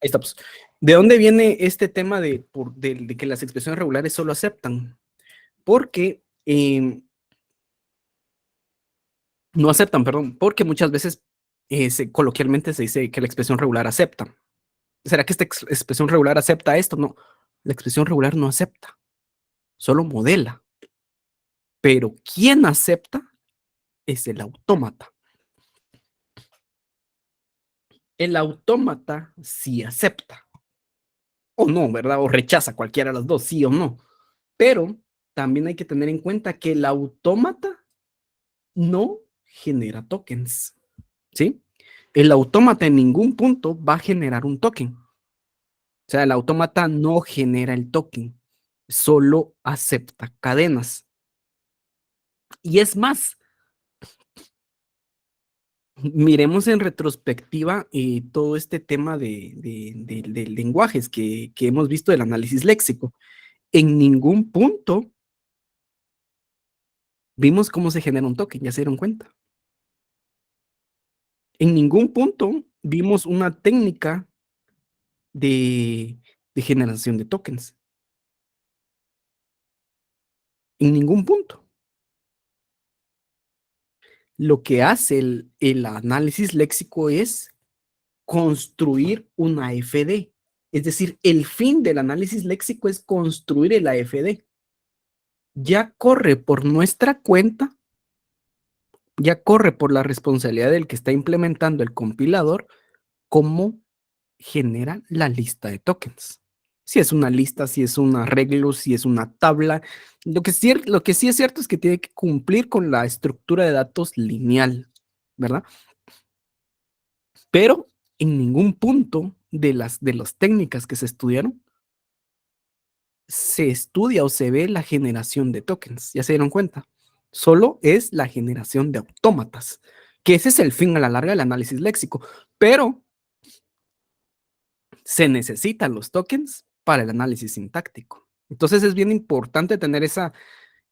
Ahí está, pues. ¿De dónde viene este tema de que las expresiones regulares solo aceptan? Porque no aceptan, perdón, porque muchas veces coloquialmente se dice que la expresión regular acepta. ¿Será que esta expresión regular acepta esto? No, la expresión regular no acepta, solo modela. Pero quien acepta es el autómata. El autómata sí acepta, o no, ¿verdad? O rechaza cualquiera de las dos, sí o no. Pero también hay que tener en cuenta que el autómata no genera tokens, ¿sí? El autómata en ningún punto va a generar un token. O sea, el autómata no genera el token, solo acepta cadenas. Y es más, miremos en retrospectiva todo este tema de lenguajes que hemos visto del análisis léxico. En ningún punto vimos cómo se genera un token, ya se dieron cuenta. En ningún punto vimos una técnica de, de generación de tokens. En ningún punto. Lo que hace el análisis léxico es construir una AFD. Es decir, el fin del análisis léxico es construir el AFD. Ya corre por nuestra cuenta, ya corre por la responsabilidad del que está implementando el compilador, cómo genera la lista de tokens. Si es una lista, si es un arreglo, si es una tabla. Lo que sí es cierto es que tiene que cumplir con la estructura de datos lineal, ¿verdad? Pero en ningún punto de las técnicas que se estudiaron se estudia o se ve la generación de tokens. ¿Ya se dieron cuenta? Solo es la generación de autómatas, que ese es el fin a la larga del análisis léxico. Pero se necesitan los tokens para el análisis sintáctico. Entonces es bien importante tener esa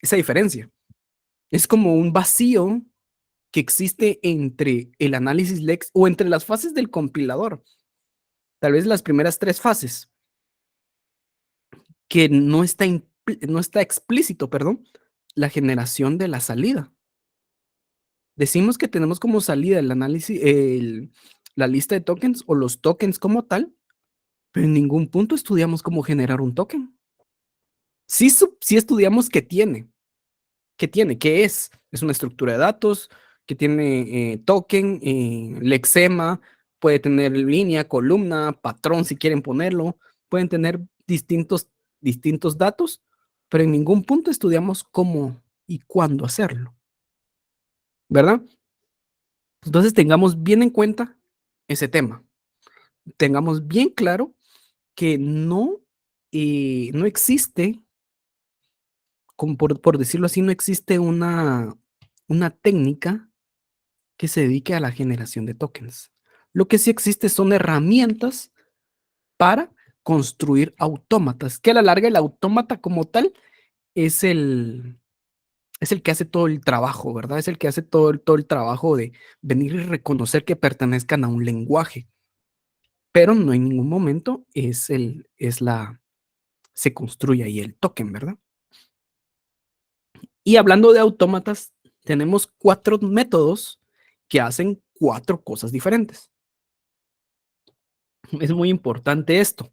diferencia. Es como un vacío que existe entre el análisis léxico o entre las fases del compilador. Tal vez las primeras tres fases, que no está explícito, perdón, la generación de la salida. Decimos que tenemos como salida el análisis, la lista de tokens o los tokens como tal, pero en ningún punto estudiamos cómo generar un token. Sí estudiamos qué es. Es una estructura de datos que tiene token, lexema, puede tener línea, columna, patrón si quieren ponerlo, pueden tener distintos datos, pero en ningún punto estudiamos cómo y cuándo hacerlo, ¿verdad? Entonces tengamos bien en cuenta ese tema. Tengamos bien claro que no existe, como por decirlo así, no existe una técnica que se dedique a la generación de tokens. Lo que sí existe son herramientas para construir autómatas, que a la larga el autómata como tal es es el que hace todo el trabajo, ¿verdad? Es el que hace todo el trabajo de venir y reconocer que pertenezcan a un lenguaje, pero no en ningún momento se construye ahí el token, ¿verdad? Y hablando de autómatas, tenemos 4 métodos que hacen 4 cosas diferentes. Es muy importante esto.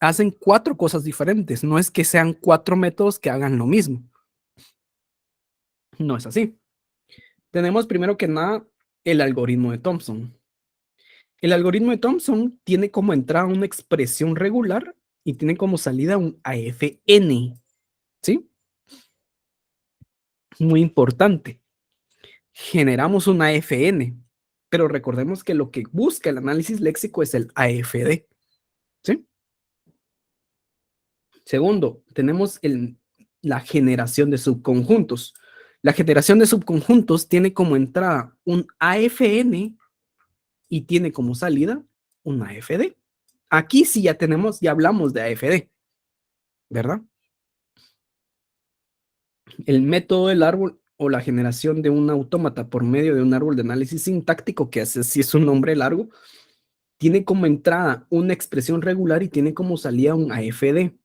Hacen 4 cosas diferentes. No es que sean 4 métodos que hagan lo mismo. No es así. Tenemos primero que nada el algoritmo de Thompson. El algoritmo de Thompson tiene como entrada una expresión regular y tiene como salida un AFN. ¿Sí? Muy importante. Generamos un AFN, pero recordemos que lo que busca el análisis léxico es el AFD. ¿Sí? Segundo, tenemos la generación de subconjuntos. La generación de subconjuntos tiene como entrada un AFN y tiene como salida un AFD. Aquí sí ya hablamos de AFD, ¿verdad? El método del árbol o la generación de un autómata por medio de un árbol de análisis sintáctico, que hace, si es un nombre largo, tiene como entrada una expresión regular y tiene como salida un AFD.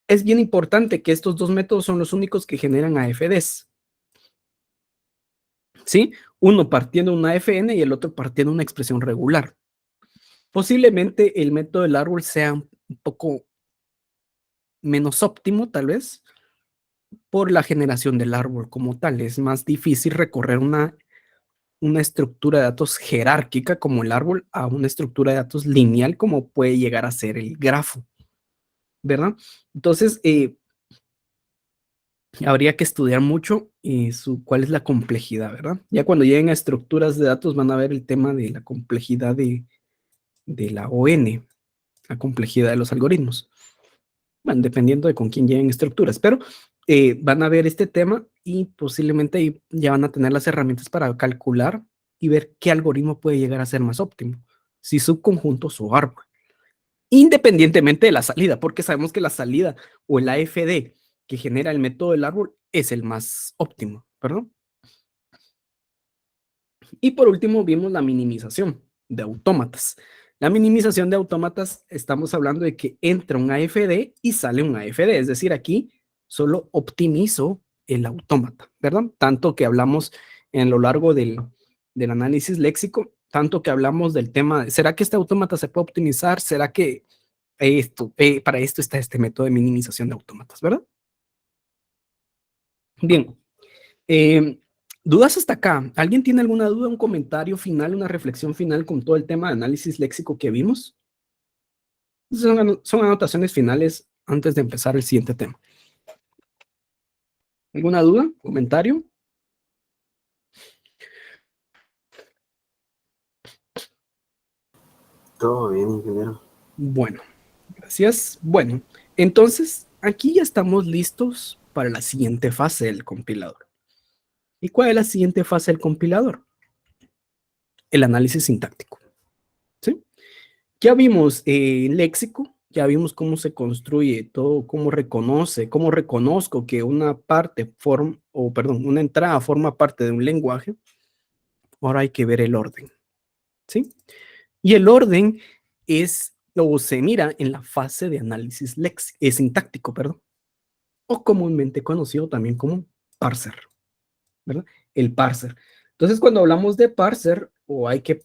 Es bien importante que estos dos métodos son los únicos que generan AFDs, ¿sí? Uno partiendo de una FN y el otro partiendo de una expresión regular. Posiblemente el método del árbol sea un poco menos óptimo, tal vez, por la generación del árbol como tal. Es más difícil recorrer una estructura de datos jerárquica como el árbol a una estructura de datos lineal como puede llegar a ser el grafo, ¿verdad? Entonces, habría que estudiar mucho cuál es la complejidad, ¿verdad? Ya cuando lleguen a estructuras de datos van a ver el tema de la complejidad de la ON, la complejidad de los algoritmos. Bueno, dependiendo de con quién lleguen estructuras, pero van a ver este tema y posiblemente ahí ya van a tener las herramientas para calcular y ver qué algoritmo puede llegar a ser más óptimo, si subconjuntos o árbol, independientemente de la salida, porque sabemos que la salida o el AFD que genera el método del árbol es el más óptimo, ¿perdón? Y por último vimos la minimización de autómatas. La minimización de autómatas, estamos hablando de que entra un AFD y sale un AFD, es decir, aquí solo optimizo el autómata, ¿verdad? Tanto que hablamos en lo largo del análisis léxico, tanto que hablamos del tema de, ¿será que este autómata se puede optimizar? ¿Será que para esto está este método de minimización de autómatas, ¿verdad? Bien, ¿dudas hasta acá? ¿Alguien tiene alguna duda, un comentario final, una reflexión final con todo el tema de análisis léxico que vimos? Son anotaciones finales antes de empezar el siguiente tema. ¿Alguna duda? ¿Comentario? Todo bien, ingeniero. Bueno, gracias. Bueno, entonces aquí ya estamos listos para la siguiente fase del compilador. ¿Y cuál es la siguiente fase del compilador? El análisis sintáctico. ¿Sí? Ya vimos el léxico, ya vimos cómo se construye todo, cómo reconozco que una parte una entrada forma parte de un lenguaje. Ahora hay que ver el orden, ¿sí? Y el orden es, o se mira en la fase de análisis sintáctico, perdón, o comúnmente conocido también como parser, ¿verdad? El parser. Entonces, cuando hablamos de parser, o hay que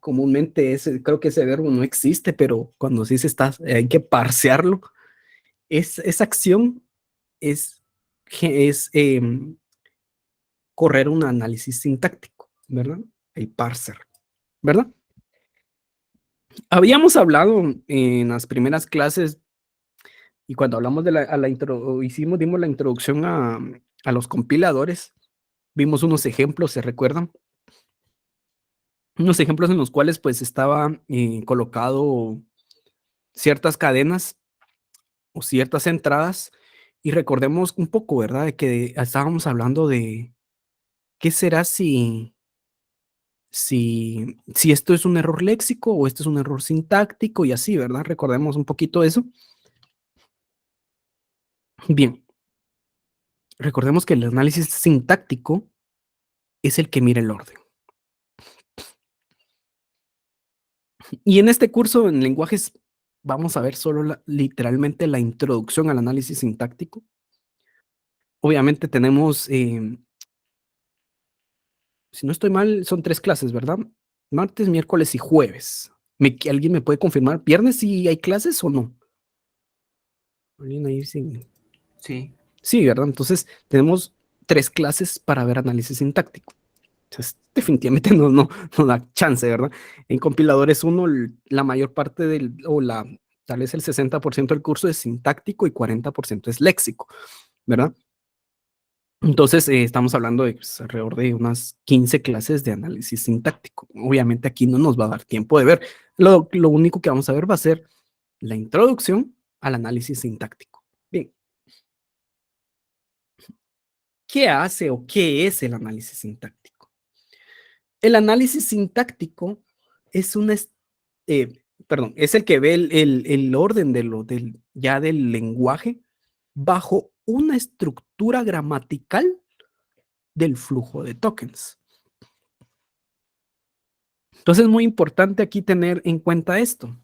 comúnmente creo que ese verbo no existe, pero cuando sí se está, hay que parsearlo. Esa acción es, es correr un análisis sintáctico, ¿verdad? El parser, ¿verdad? Habíamos hablado en las primeras clases y cuando hablamos de dimos la introducción a los compiladores, vimos unos ejemplos, ¿se recuerdan? Unos ejemplos en los cuales pues estaba colocado ciertas cadenas o ciertas entradas y recordemos un poco, ¿verdad? De que estábamos hablando de qué será si esto es un error léxico o esto es un error sintáctico y así, ¿verdad? Recordemos un poquito eso. Bien, recordemos que el análisis sintáctico es el que mira el orden. Y en este curso en lenguajes vamos a ver solo literalmente la introducción al análisis sintáctico. Obviamente tenemos, si no estoy mal, son 3 clases, ¿verdad? Martes, miércoles y jueves. ¿Alguien me puede confirmar? ¿Viernes si hay clases o no? ¿Alguien ahí sí? Sí. Sí, ¿verdad? Entonces tenemos 3 clases para ver análisis sintáctico. Entonces, definitivamente no da chance, ¿verdad? En compiladores 1, la mayor parte tal vez el 60% del curso es sintáctico y 40% es léxico, ¿verdad? Entonces, estamos hablando de pues, alrededor de unas 15 clases de análisis sintáctico. Obviamente aquí no nos va a dar tiempo de ver. Lo único que vamos a ver va a ser la introducción al análisis sintáctico. Bien, ¿qué hace o qué es el análisis sintáctico? El análisis sintáctico es es el que ve el orden ya del lenguaje bajo una estructura gramatical del flujo de tokens. Entonces es muy importante aquí tener en cuenta esto.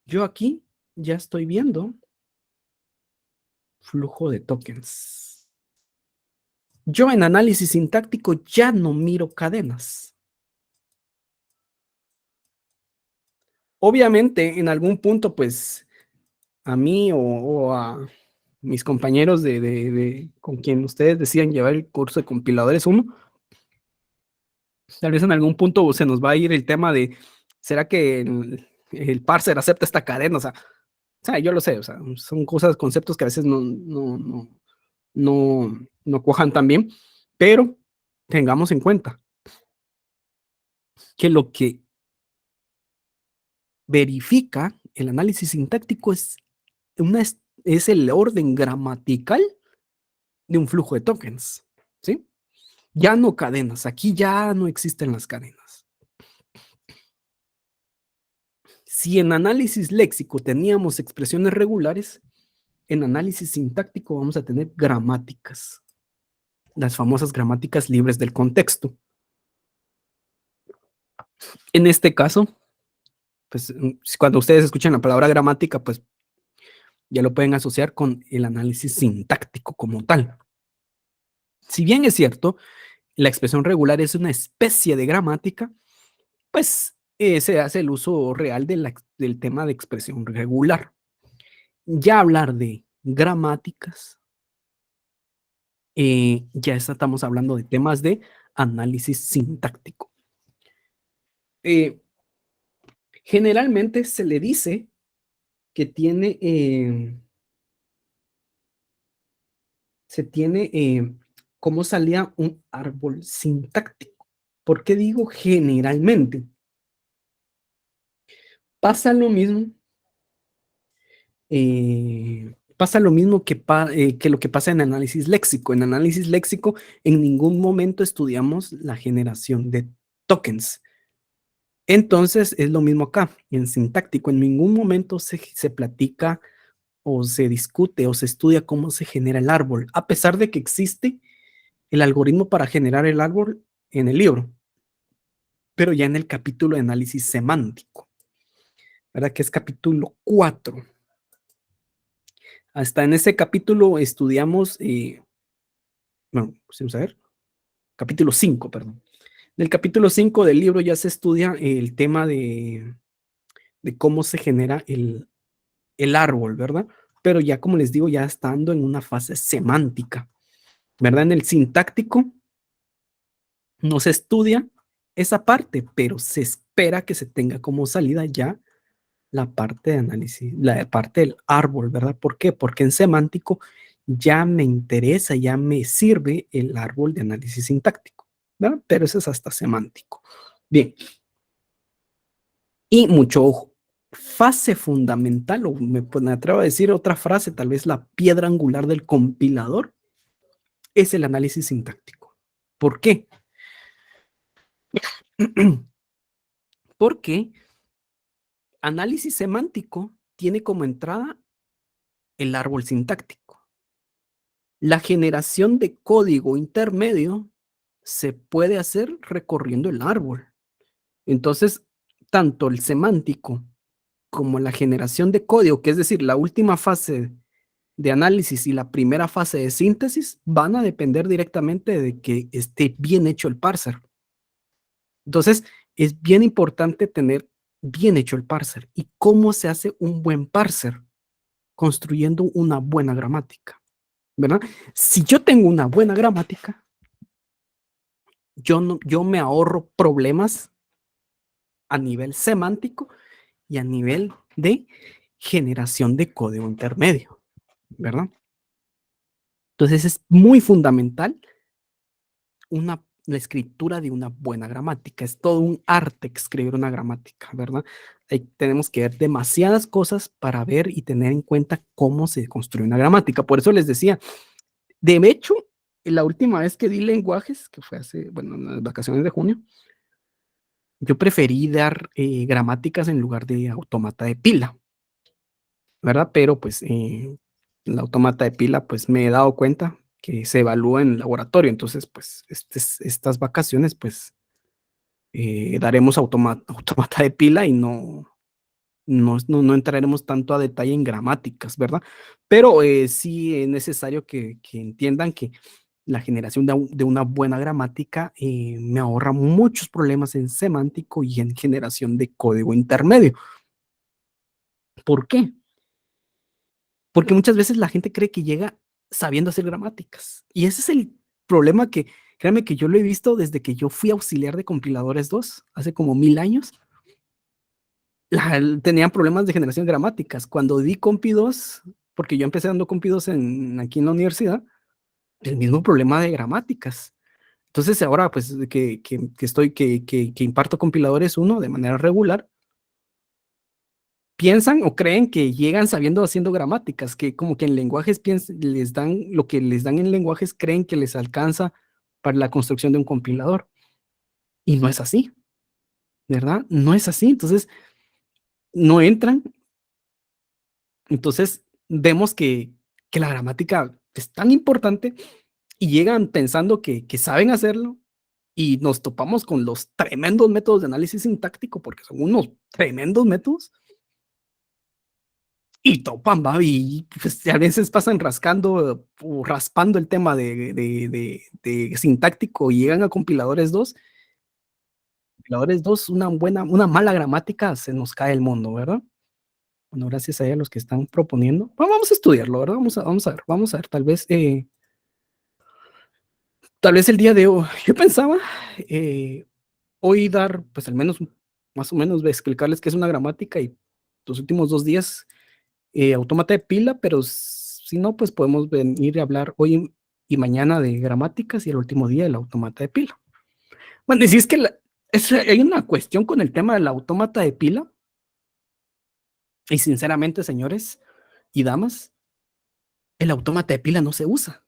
Yo aquí ya estoy viendo flujo de tokens. Yo en análisis sintáctico ya no miro cadenas. Obviamente, en algún punto, pues, a mí o a mis compañeros con quien ustedes decían llevar el curso de compiladores 1, tal vez en algún punto se nos va a ir el tema de, ¿será que el parser acepta esta cadena? O sea, yo lo sé, o sea, son cosas, conceptos que a veces no cuajan tan bien, pero tengamos en cuenta que lo que verifica el análisis sintáctico es el orden gramatical de un flujo de tokens, ¿sí? Ya no cadenas, aquí ya no existen las cadenas. Si en análisis léxico teníamos expresiones regulares, en análisis sintáctico vamos a tener gramáticas, las famosas gramáticas libres del contexto. En este caso, pues cuando ustedes escuchan la palabra gramática, pues ya lo pueden asociar con el análisis sintáctico como tal. Si bien es cierto, la expresión regular es una especie de gramática, pues se hace el uso real del tema de expresión regular. Ya hablar de gramáticas, ya estamos hablando de temas de análisis sintáctico. Generalmente se le dice que se tiene cómo salía un árbol sintáctico. ¿Por qué digo generalmente? Pasa lo mismo, pasa lo mismo que lo que pasa en análisis léxico. En análisis léxico, en ningún momento estudiamos la generación de tokens. Entonces, es lo mismo acá, en sintáctico. En ningún momento se platica o se discute o se estudia cómo se genera el árbol, a pesar de que existe el algoritmo para generar el árbol en el libro, pero ya en el capítulo de análisis semántico, ¿verdad? Que es capítulo 4. Hasta en ese capítulo estudiamos, bueno, pues vamos a ver, capítulo 5, perdón. En el capítulo 5 del libro ya se estudia el tema de cómo se genera el árbol, ¿verdad? Pero ya, como les digo, ya estando en una fase semántica, ¿verdad? En el sintáctico no se estudia esa parte, pero se espera que se tenga como salida ya la parte de análisis, la parte del árbol, ¿verdad? ¿Por qué? Porque en semántico ya me interesa, ya me sirve el árbol de análisis sintáctico, ¿verdad? Pero eso es hasta semántico. Bien, y mucho ojo. Fase fundamental, o me atrevo a decir otra frase, tal vez la piedra angular del compilador, es el análisis sintáctico. ¿Por qué? Porque análisis semántico tiene como entrada el árbol sintáctico. La generación de código intermedio se puede hacer recorriendo el árbol. Entonces, tanto el semántico como la generación de código, que es decir, la última fase de análisis y la primera fase de síntesis, van a depender directamente de que esté bien hecho el parser. Entonces, es bien importante tener bien hecho el parser. ¿Y cómo se hace un buen parser? Construyendo una buena gramática, ¿verdad? Si yo tengo una buena gramática, yo me ahorro problemas a nivel semántico y a nivel de generación de código intermedio, ¿verdad? Entonces es muy fundamental la escritura de una buena gramática. Es todo un arte escribir una gramática, ¿verdad? Tenemos que ver demasiadas cosas para ver y tener en cuenta cómo se construye una gramática. Por eso les decía, de hecho, la última vez que di lenguajes, que fue en las vacaciones de junio, yo preferí dar gramáticas en lugar de automata de pila, ¿verdad? Pero pues la automata de pila, pues me he dado cuenta que se evalúa en el laboratorio. Entonces, pues estas vacaciones, pues daremos automata de pila y no entraremos tanto a detalle en gramáticas, ¿verdad? Pero sí es necesario que entiendan que la generación de una buena gramática me ahorra muchos problemas en semántico y en generación de código intermedio. ¿Por qué? Porque muchas veces la gente cree que llega sabiendo hacer gramáticas. Y ese es el problema que, créanme que yo lo he visto desde que yo fui auxiliar de compiladores 2 hace como 1000 años. Tenían problemas de generación de gramáticas. Cuando di Compi 2, porque yo empecé dando Compi 2 aquí en la universidad, el mismo problema de gramáticas. Entonces ahora pues que imparto compiladores 1 de manera regular, piensan o creen que llegan sabiendo haciendo gramáticas, que como que en lenguajes les dan lo que les dan en lenguajes, creen que les alcanza para la construcción de un compilador. Y no es así, ¿verdad? No es así. Entonces, no entran. Entonces, vemos que la gramática es tan importante y llegan pensando que saben hacerlo y nos topamos con los tremendos métodos de análisis sintáctico, porque son unos tremendos métodos, y topan, va, y pues, a veces pasan rascando o raspando el tema de sintáctico y llegan a compiladores 2, una mala gramática, se nos cae el mundo, ¿verdad? Bueno, gracias a los que están proponiendo. Bueno, vamos a estudiarlo, ¿verdad? Vamos a ver, tal vez el día de hoy, yo pensaba hoy dar, pues al menos, más o menos, explicarles qué es una gramática y los últimos 2 días autómata de pila, pero si no, pues podemos venir a hablar hoy y mañana de gramáticas y el último día del autómata de pila. Bueno, y si es que hay una cuestión con el tema del autómata de pila, y sinceramente, señores y damas, el autómata de pila no se usa.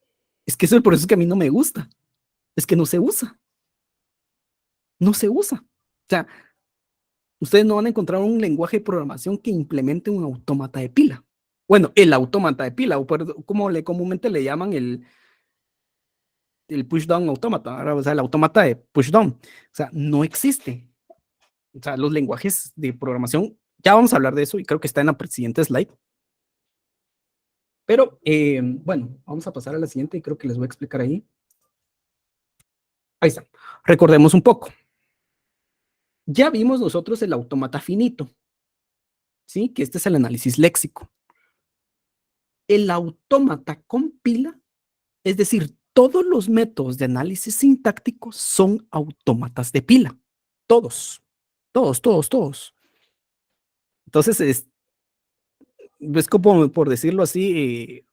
Es que eso es por eso que a mí no me gusta. Es que no se usa. No se usa. O sea, ustedes no van a encontrar un lenguaje de programación que implemente un autómata de pila. Bueno, el autómata de pila, o como comúnmente le llaman el pushdown autómata, o sea, el autómata de pushdown. O sea, no existe. O sea, los lenguajes de programación, ya vamos a hablar de eso y creo que está en la siguiente slide. Pero bueno, vamos a pasar a la siguiente y creo que les voy a explicar ahí. Ahí está. Recordemos un poco. Ya vimos nosotros el autómata finito, ¿sí? Que este es el análisis léxico. El autómata con pila, es decir, todos los métodos de análisis sintáctico son autómatas de pila. Todos, todos, todos, todos. Entonces, es como por decirlo así,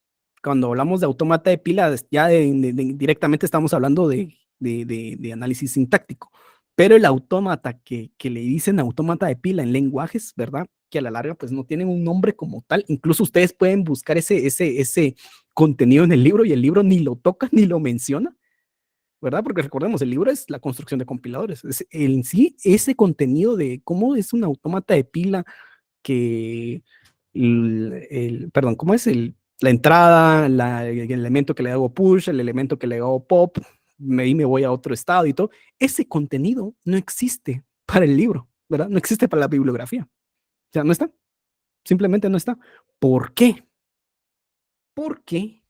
cuando hablamos de autómata de pila, ya directamente estamos hablando de análisis sintáctico. Pero el autómata que le dicen autómata de pila en lenguajes, ¿verdad? Que a la larga pues no tienen un nombre como tal. Incluso ustedes pueden buscar ese contenido en el libro y el libro ni lo toca ni lo menciona, ¿verdad? Porque recordemos, el libro es la construcción de compiladores. En sí, ese contenido de cómo es un autómata de pila que perdón, ¿cómo es? La entrada, el elemento que le hago push, el elemento que le hago pop, me voy a otro estado y todo. Ese contenido no existe para el libro, ¿verdad? No existe para la bibliografía. O sea, no está. Simplemente no está. ¿Por qué? Porque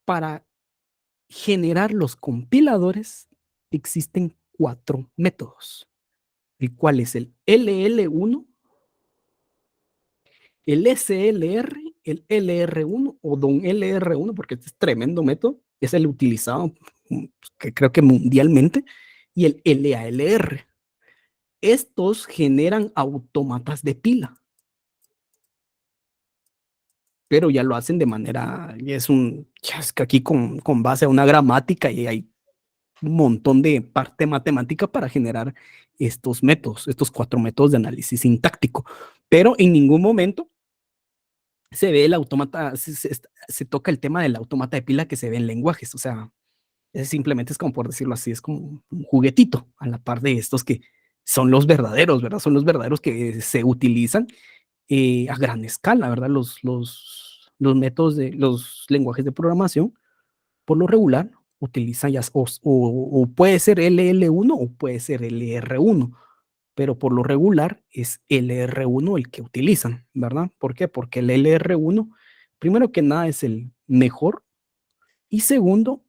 para generar los compiladores existen 4 métodos, el cual es el LL1, el SLR, el LR1 o don LR1, porque este es tremendo método, es el utilizado que creo que mundialmente, y el LALR. Estos generan autómatas de pila, pero ya lo hacen de manera, ya es que aquí con base a una gramática y hay un montón de parte matemática para generar estos métodos, estos 4 métodos de análisis sintáctico, pero en ningún momento se ve el autómata, se toca el tema del autómata de pila que se ve en lenguajes, o sea, simplemente es como por decirlo así, es como un juguetito a la par de estos que son los verdaderos, ¿verdad? Son los verdaderos que se utilizan a gran escala, ¿verdad? Los métodos de los lenguajes de programación, por lo regular, utiliza ya, o puede ser LL1 o puede ser LR1, pero por lo regular es LR1 el que utilizan, ¿verdad? ¿Por qué? Porque el LR1, primero que nada, es el mejor y segundo,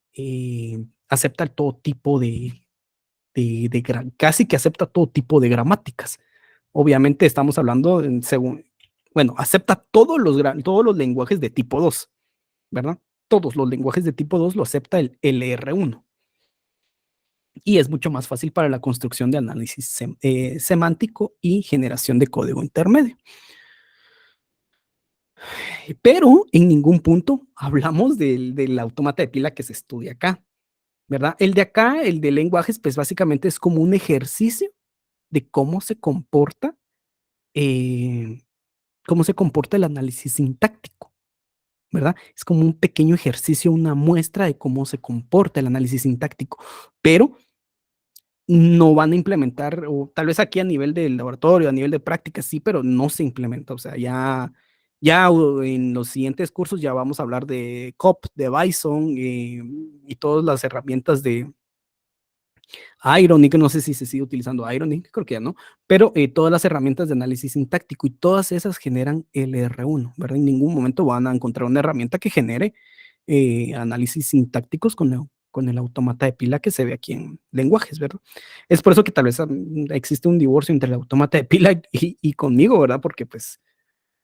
acepta todo tipo casi que acepta todo tipo de gramáticas. Obviamente estamos hablando según, bueno, acepta todos los lenguajes de tipo 2, ¿verdad? Todos los lenguajes de tipo 2 lo acepta el LR1 y es mucho más fácil para la construcción de análisis semántico y generación de código intermedio. Pero en ningún punto hablamos del autómata de pila que se estudia acá, ¿verdad? El de acá, el de lenguajes, pues básicamente es como un ejercicio de cómo se comporta el análisis sintáctico, ¿verdad? Es como un pequeño ejercicio, una muestra de cómo se comporta el análisis sintáctico, pero no van a implementar, o tal vez aquí a nivel del laboratorio, a nivel de práctica, sí, pero no se implementa. O sea, ya en los siguientes cursos ya vamos a hablar de COP, de Bison y todas las herramientas de Ironic, no sé si se sigue utilizando Ironic, creo que ya no, pero todas las herramientas de análisis sintáctico y todas esas generan LR1, ¿verdad? En ningún momento van a encontrar una herramienta que genere análisis sintácticos con el autómata de pila que se ve aquí en lenguajes, ¿verdad? Es por eso que tal vez existe un divorcio entre el autómata de pila y conmigo, ¿verdad? Porque pues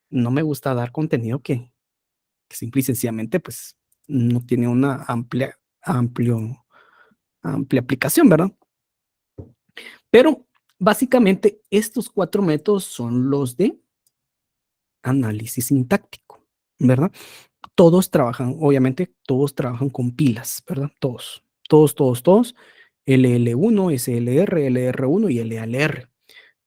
no me gusta dar contenido que simple y sencillamente pues no tiene una amplia aplicación, ¿verdad? Pero básicamente estos 4 métodos son los de análisis sintáctico, ¿verdad? Todos trabajan, obviamente, todos trabajan con pilas, ¿verdad? Todos. LL1, SLR, LR1 y LLR,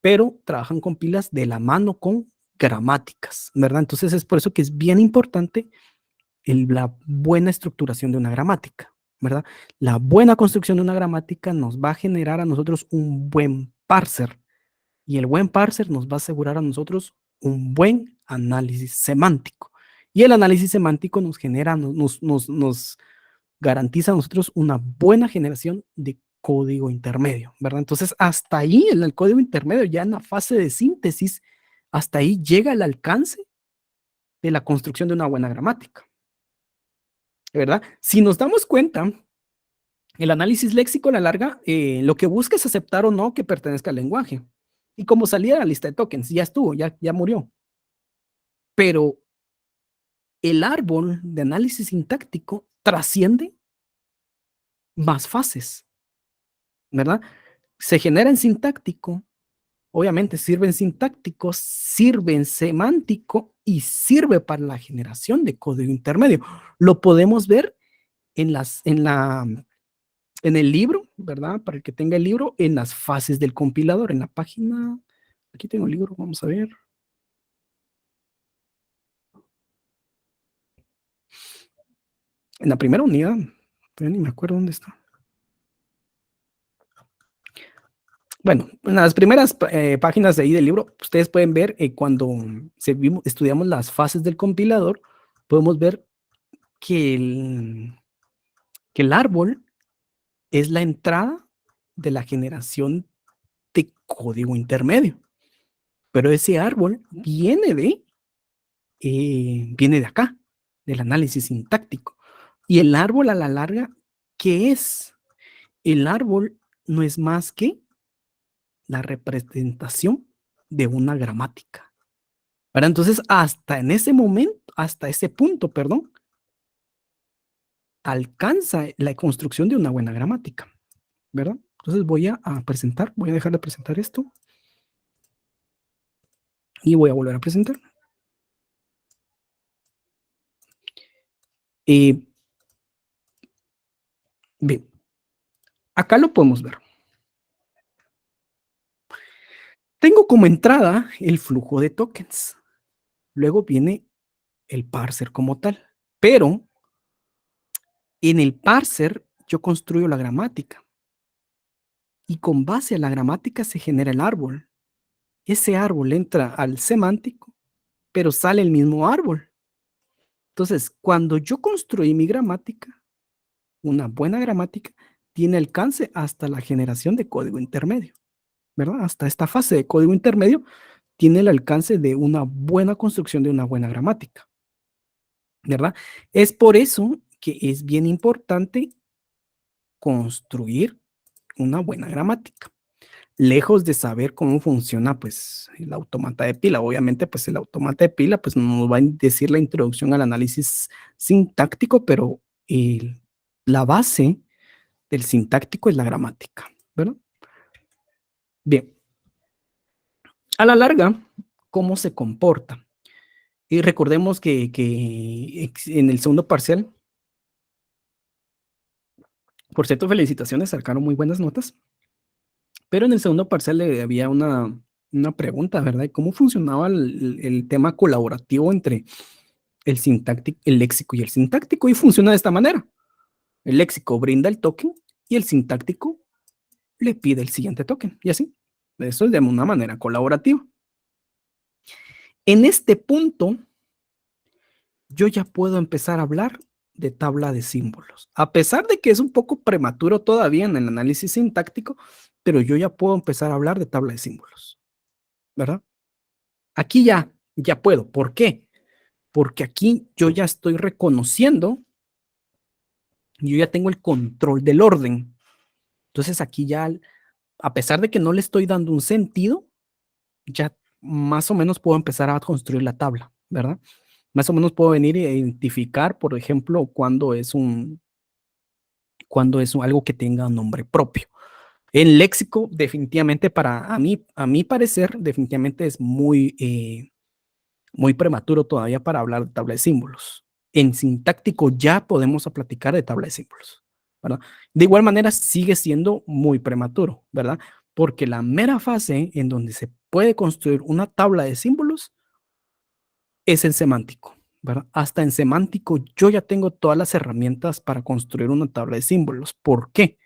pero trabajan con pilas de la mano con gramáticas, ¿verdad? Entonces es por eso que es bien importante la buena estructuración de una gramática, ¿verdad? La buena construcción de una gramática nos va a generar a nosotros un buen parser, y el buen parser nos va a asegurar a nosotros un buen análisis semántico. Y el análisis semántico nos genera, nos garantiza a nosotros una buena generación de código intermedio, ¿verdad? Entonces, hasta ahí, en el código intermedio, ya en la fase de síntesis, hasta ahí llega el alcance de la construcción de una buena gramática, ¿verdad? Si nos damos cuenta, el análisis léxico a la larga, lo que busca es aceptar o no que pertenezca al lenguaje. Y como salía de la lista de tokens, ya estuvo, ya murió. Pero el árbol de análisis sintáctico trasciende más fases, ¿verdad? Se genera en sintáctico, obviamente sirve en sintáctico, sirve en semántico y sirve para la generación de código intermedio. Lo podemos ver en el libro, ¿verdad? Para el que tenga el libro, en las fases del compilador, en la página, aquí tengo el libro, vamos a ver. En la primera unidad, pero ni me acuerdo dónde está. Bueno, en las primeras páginas de ahí del libro, ustedes pueden ver cuando estudiamos las fases del compilador, podemos ver que el árbol es la entrada de la generación de código intermedio. Pero ese árbol viene de acá, del análisis sintáctico. Y el árbol a la larga, ¿qué es? El árbol no es más que la representación de una gramática. ¿Verdad? Entonces, hasta en ese momento, hasta ese punto, perdón, alcanza la construcción de una buena gramática, ¿verdad? Entonces voy a dejar de presentar esto y voy a volver a presentar. Eh, bien, acá lo podemos ver. Tengo como entrada el flujo de tokens. Luego viene el parser como tal. Pero en el parser yo construyo la gramática. Y con base a la gramática se genera el árbol. Ese árbol entra al semántico, pero sale el mismo árbol. Entonces, cuando yo construí mi gramática, una buena gramática tiene alcance hasta la generación de código intermedio, ¿verdad? Hasta esta fase de código intermedio tiene el alcance de una buena construcción de una buena gramática, ¿verdad? Es por eso que es bien importante construir una buena gramática. Lejos de saber cómo funciona, pues, el automata de pila. Obviamente, pues, el automata de pila, pues, nos va a decir la introducción al análisis sintáctico, pero la base del sintáctico es la gramática, ¿verdad? Bien, a la larga, ¿cómo se comporta? Y recordemos que en el segundo parcial, por cierto, felicitaciones, sacaron muy buenas notas, pero en el segundo parcial había una pregunta, ¿verdad? ¿Cómo funcionaba el tema colaborativo entre el sintáctico, el léxico y el sintáctico? Y funciona de esta manera. El léxico brinda el token y el sintáctico le pide el siguiente token. Y así. Eso es de una manera colaborativa. En este punto, yo ya puedo empezar a hablar de tabla de símbolos. A pesar de que es un poco prematuro todavía en el análisis sintáctico, pero yo ya puedo empezar a hablar de tabla de símbolos, ¿verdad? Aquí ya puedo. ¿Por qué? Porque aquí yo ya estoy reconociendo, yo ya tengo el control del orden. Entonces aquí ya, a pesar de que no le estoy dando un sentido, ya más o menos puedo empezar a construir la tabla, ¿verdad? Más o menos puedo venir e identificar, por ejemplo, cuando es algo que tenga un nombre propio. El léxico, definitivamente, a mi parecer, definitivamente es muy prematuro todavía para hablar de tabla de símbolos. En sintáctico ya podemos platicar de tabla de símbolos, ¿verdad? De igual manera, sigue siendo muy prematuro, ¿verdad? Porque la mera fase en donde se puede construir una tabla de símbolos es en semántico, ¿verdad? Hasta en semántico yo ya tengo todas las herramientas para construir una tabla de símbolos. ¿Por qué?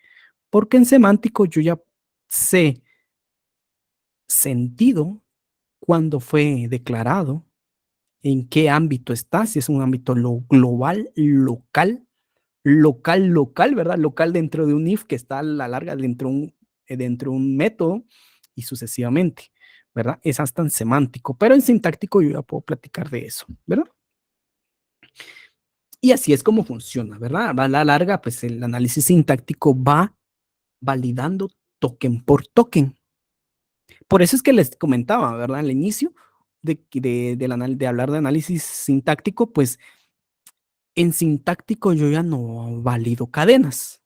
Porque en semántico yo ya sé sentido, cuándo fue declarado, en qué ámbito está, si es un ámbito global, local, ¿verdad? Local dentro de un if que está a la larga dentro de un método y sucesivamente, ¿verdad? Es hasta en semántico, pero en sintáctico yo ya puedo platicar de eso, ¿verdad? Y así es como funciona, ¿verdad? A la larga, pues el análisis sintáctico va validando token por token. Por eso es que les comentaba, ¿verdad? Al inicio de hablar de análisis sintáctico, pues en sintáctico yo ya no valido cadenas.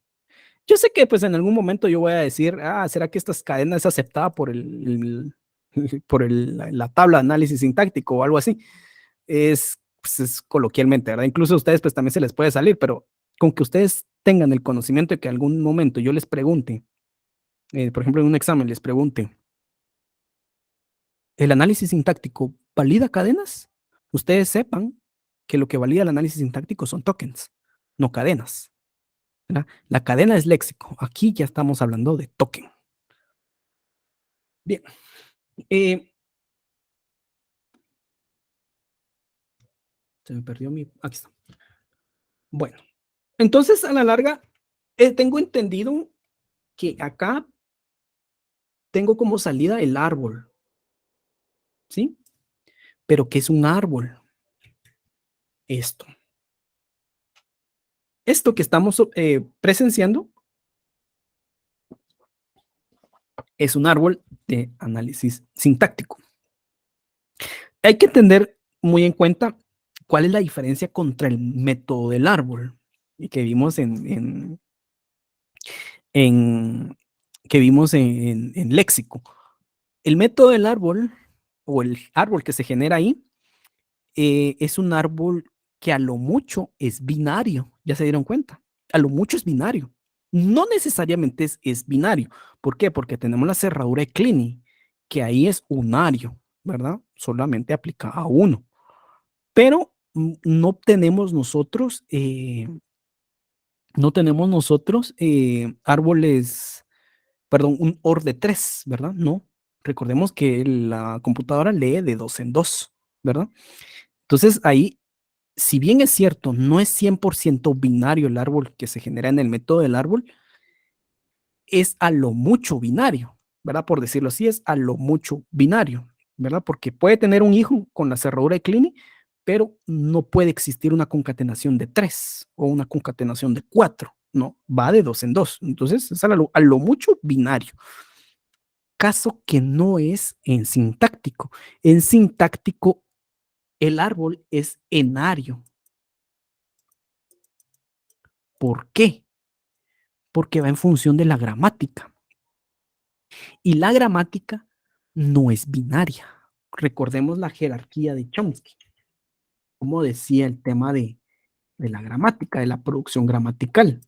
Yo sé que pues en algún momento yo voy a decir, ¿será que esta cadena es aceptada por la tabla de análisis sintáctico o algo así? Pues, es coloquialmente, ¿verdad? Incluso a ustedes pues también se les puede salir, pero con que ustedes tengan el conocimiento de que en algún momento yo les pregunte, por ejemplo, en un examen les pregunte, ¿el análisis sintáctico valida cadenas? Ustedes sepan que lo que valida el análisis sintáctico son tokens, no cadenas, ¿verdad? La cadena es léxico. Aquí ya estamos hablando de token. Bien. Se me perdió aquí está. Bueno, entonces a la larga tengo entendido que acá tengo como salida el árbol, ¿sí? Pero ¿qué es un árbol? Esto. Esto que estamos presenciando es un árbol de análisis sintáctico. Hay que tener muy en cuenta cuál es la diferencia contra el método del árbol y que vimos en que vimos en léxico. El método del árbol o el árbol que se genera ahí es un árbol que a lo mucho es binario, ya se dieron cuenta, a lo mucho es binario. No necesariamente es binario. ¿Por qué? Porque tenemos la cerradura de Kleene, que ahí es unario, ¿verdad? Solamente aplica a uno. Pero no tenemos nosotros árboles, perdón, un OR de 3, ¿verdad? No. Recordemos que la computadora lee de 2 en 2, ¿verdad? Entonces ahí si bien es cierto, no es 100% binario el árbol que se genera en el método del árbol, es a lo mucho binario, ¿verdad? Por decirlo así, es a lo mucho binario, ¿verdad? Porque puede tener un hijo con la cerradura de Kleene, pero no puede existir una concatenación de 3 o una concatenación de 4, no, va de 2 en 2. Entonces, es a lo mucho binario. Caso que no es en sintáctico. En sintáctico, el árbol es enario. ¿Por qué? Porque va en función de la gramática. Y la gramática no es binaria. Recordemos la jerarquía de Chomsky, como decía el tema de la gramática, de la producción gramatical.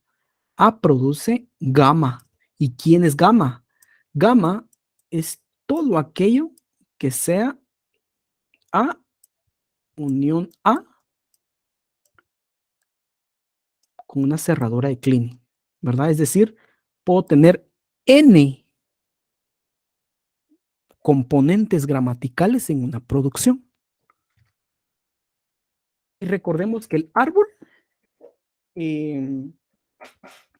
A produce gamma. ¿Y quién es gamma? Gamma es todo aquello que sea A unión A con una cerradura de Kleene, ¿verdad? Es decir, puedo tener N componentes gramaticales en una producción. Y recordemos que el árbol eh,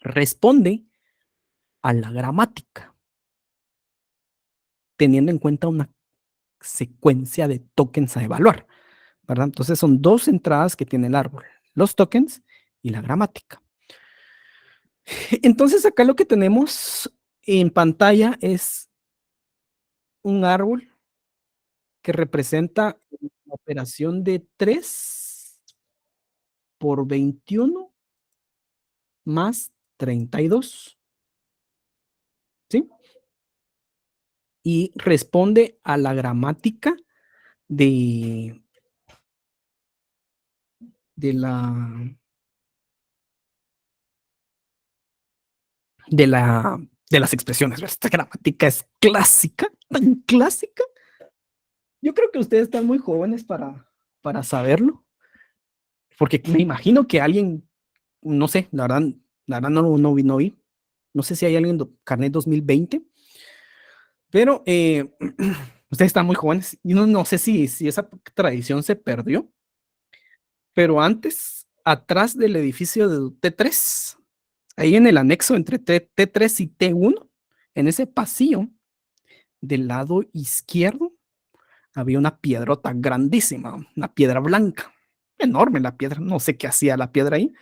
responde a la gramática, teniendo en cuenta una secuencia de tokens a evaluar, ¿verdad? Entonces son dos entradas que tiene el árbol, los tokens y la gramática. Entonces acá lo que tenemos en pantalla es un árbol que representa la operación de 3 por 21 más 32, ¿sí? Y responde a la gramática de, de la de la de las expresiones. Esta gramática es clásica, tan clásica. Yo creo que ustedes están muy jóvenes para saberlo, porque me imagino que alguien, no sé, la verdad no vi, no sé si hay alguien carnet 2020, pero ustedes están muy jóvenes y no sé si esa tradición se perdió, pero antes, atrás del edificio de T3, ahí en el anexo entre T3 y T1, en ese pasillo del lado izquierdo, había una piedrota grandísima, una piedra blanca, enorme la piedra, no sé qué hacía la piedra ahí.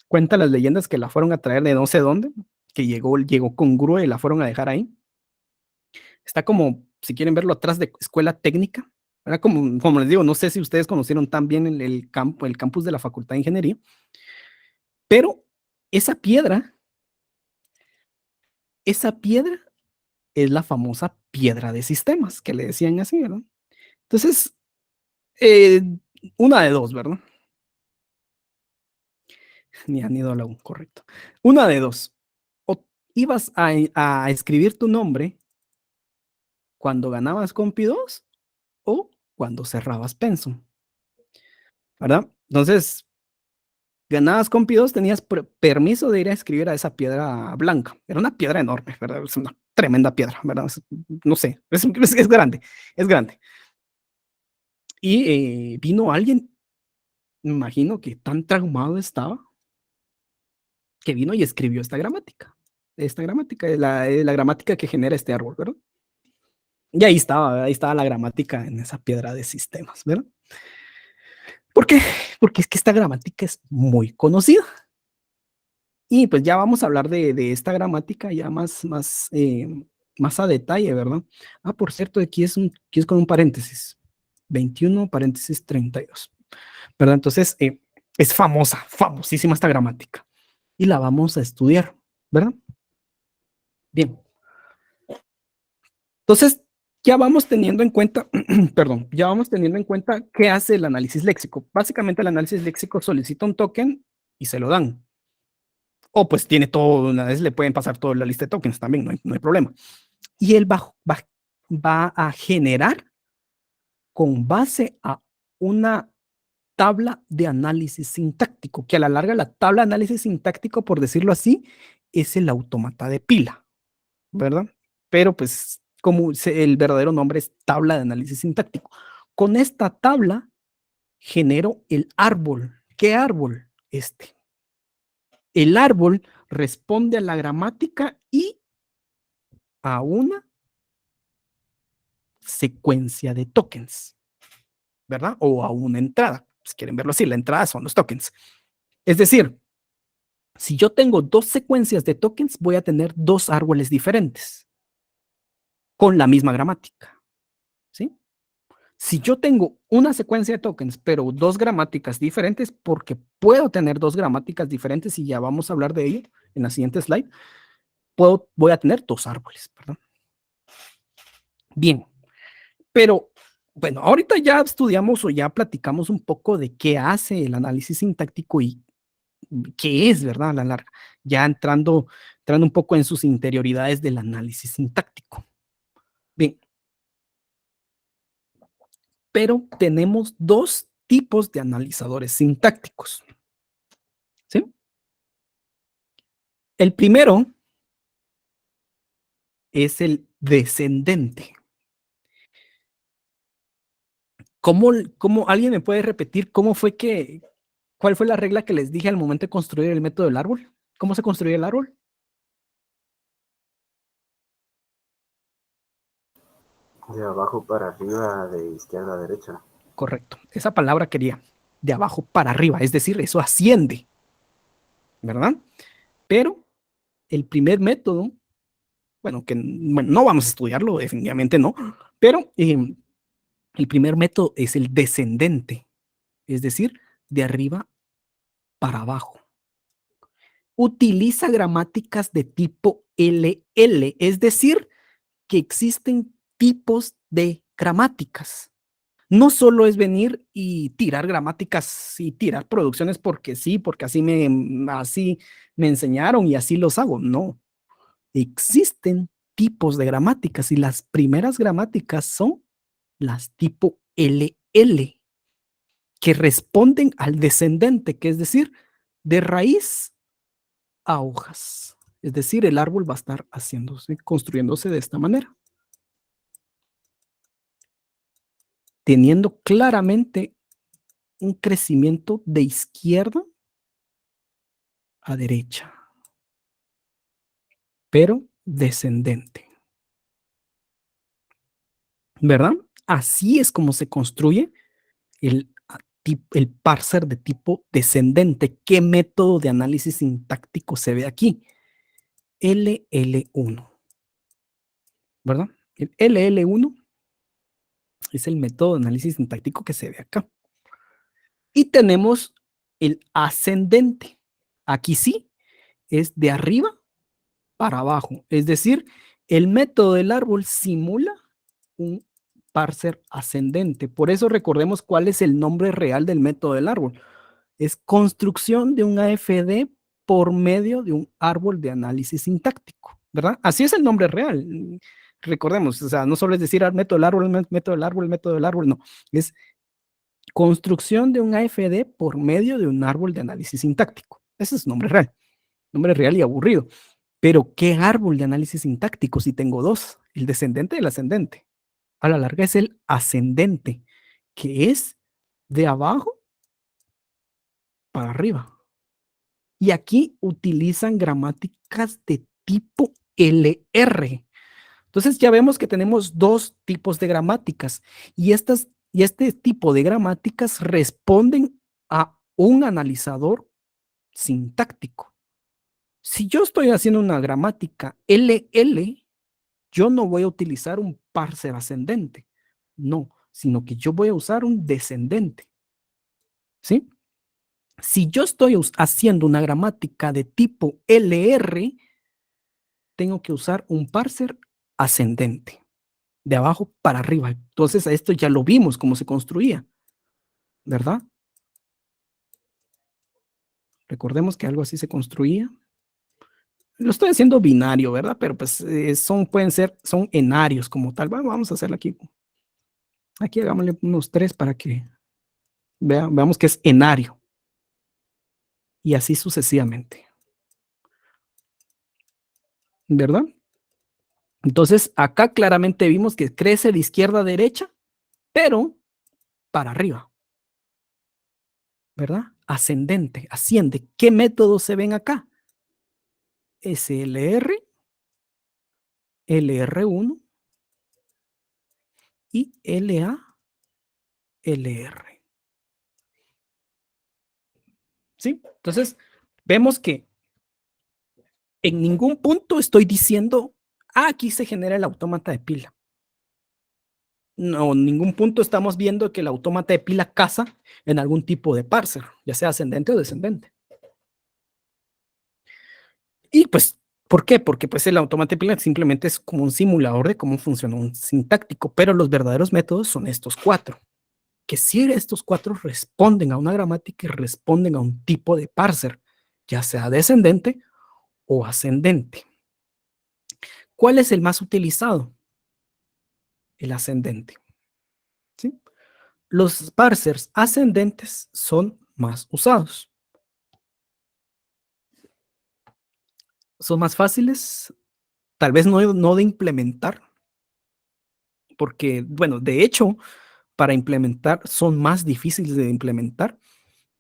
Cuenta las leyendas que la fueron a traer de no sé dónde, que llegó con grúa y la fueron a dejar ahí. Está como, si quieren verlo, atrás de escuela técnica. Era como les digo, no sé si ustedes conocieron tan bien el campus de la Facultad de Ingeniería, pero esa piedra, esa piedra es la famosa piedra de sistemas, que le decían así, ¿verdad? Entonces, eh, una de dos, ¿verdad? Ni han ido a la U, correcto. Una de dos. O ibas a escribir tu nombre cuando ganabas Compi 2 o cuando cerrabas Pensum, ¿verdad? Entonces, ganabas Compi 2, tenías permiso de ir a escribir a esa piedra blanca. Era una piedra enorme, ¿verdad? Es una tremenda piedra, ¿verdad? No sé, es grande, es grande. Y vino alguien, me imagino que tan traumado estaba, que vino y escribió esta gramática, la gramática que genera este árbol, ¿verdad? Y ahí estaba la gramática en esa piedra de sistemas, ¿verdad? ¿Por qué? Porque es que esta gramática es muy conocida. Y pues ya vamos a hablar de esta gramática ya más a detalle, ¿verdad? Ah, por cierto, aquí es con un paréntesis. 21 paréntesis 32, ¿verdad? Entonces, es famosa, famosísima esta gramática. Y la vamos a estudiar, ¿verdad? Bien. Entonces, ya vamos teniendo en cuenta, perdón, ya vamos teniendo en cuenta qué hace el análisis léxico. Básicamente el análisis léxico solicita un token y se lo dan. O pues tiene todo, una vez le pueden pasar toda la lista de tokens también, no hay problema. Y él va a generar con base a una tabla de análisis sintáctico, que a la larga la tabla de análisis sintáctico, por decirlo así, es el autómata de pila, ¿verdad? Pero pues como el verdadero nombre es tabla de análisis sintáctico. Con esta tabla genero el árbol ¿Qué árbol? El árbol responde a la gramática y a una secuencia de tokens, ¿verdad? O a una entrada, si quieren verlo así, la entrada son los tokens. Es decir, si yo tengo dos secuencias de tokens, voy a tener dos árboles diferentes con la misma gramática, ¿sí? Si yo tengo una secuencia de tokens, pero dos gramáticas diferentes, porque puedo tener dos gramáticas diferentes y ya vamos a hablar de ello en la siguiente slide, voy a tener dos árboles, ¿verdad? Bien, pero bueno, ahorita ya estudiamos o ya platicamos un poco de qué hace el análisis sintáctico y qué es, ¿verdad? A la larga, ya entrando un poco en sus interioridades del análisis sintáctico. Bien, pero tenemos dos tipos de analizadores sintácticos, ¿sí? El primero es el descendente. ¿Cómo alguien me puede repetir cuál fue la regla que les dije al momento de construir el método del árbol? ¿Cómo se construye el árbol? De abajo para arriba, de izquierda a derecha. Correcto. Esa palabra quería de abajo para arriba, es decir, eso asciende, ¿verdad? Pero el primer método, bueno, no vamos a estudiarlo, definitivamente no, pero el primer método es el descendente, es decir, de arriba para abajo. Utiliza gramáticas de tipo LL, es decir, que existen tipos de gramáticas. No solo es venir y tirar gramáticas y tirar producciones porque sí, porque así me enseñaron y así los hago. No, existen tipos de gramáticas y las primeras gramáticas son las tipo LL, que responden al descendente, que es decir, de raíz a hojas. Es decir, el árbol va a estar construyéndose de esta manera, teniendo claramente un crecimiento de izquierda a derecha, pero descendente, ¿verdad? Así es como se construye el, el parser de tipo descendente. ¿Qué método de análisis sintáctico se ve aquí? LL1, ¿verdad? El LL1 es el método de análisis sintáctico que se ve acá. Y tenemos el ascendente. Aquí sí, es de arriba para abajo. Es decir, el método del árbol simula un parser ascendente. Por eso recordemos cuál es el nombre real del método del árbol. Es construcción de un AFD por medio de un árbol de análisis sintáctico, ¿verdad? Así es el nombre real. Recordemos, o sea, no solo es decir método del árbol, método del árbol, método del árbol, no. Es construcción de un AFD por medio de un árbol de análisis sintáctico. Ese es nombre real y aburrido. Pero, ¿qué árbol de análisis sintáctico si tengo dos? El descendente y el ascendente. A la larga es el ascendente, que es de abajo para arriba. Y aquí utilizan gramáticas de tipo LR. Entonces ya vemos que tenemos dos tipos de gramáticas y este tipo de gramáticas responden a un analizador sintáctico. Si yo estoy haciendo una gramática LL, yo no voy a utilizar un parser ascendente, no, sino que yo voy a usar un descendente, ¿sí? Si yo estoy haciendo una gramática de tipo LR, tengo que usar un parser ascendente, de abajo para arriba. Entonces, a esto ya lo vimos cómo se construía, ¿verdad? Recordemos que algo así se construía. Lo estoy haciendo binario, ¿verdad? Pero pues son enarios como tal. Bueno, vamos a hacerlo aquí. Aquí hagámosle unos 3 para que veamos que es enario. Y así sucesivamente, ¿verdad? Entonces, acá claramente vimos que crece de izquierda a derecha, pero para arriba, ¿verdad? ascendente, asciende. ¿Qué métodos se ven acá? SLR, LR1 y LA-LR. ¿Sí? Entonces, vemos que en ningún punto estoy diciendo, aquí se genera el autómata de pila. No, en ningún punto estamos viendo que el autómata de pila casa en algún tipo de parser, ya sea ascendente o descendente. Y pues, ¿por qué? Porque pues el autómata de pila simplemente es como un simulador de cómo funciona un sintáctico, pero los verdaderos métodos son estos cuatro. Que si estos cuatro responden a una gramática y responden a un tipo de parser, ya sea descendente o ascendente. ¿Cuál es el más utilizado? El ascendente. ¿Sí? Los parsers ascendentes son más usados. Son más fáciles, tal vez no de implementar, porque, bueno, de hecho, para implementar son más difíciles de implementar,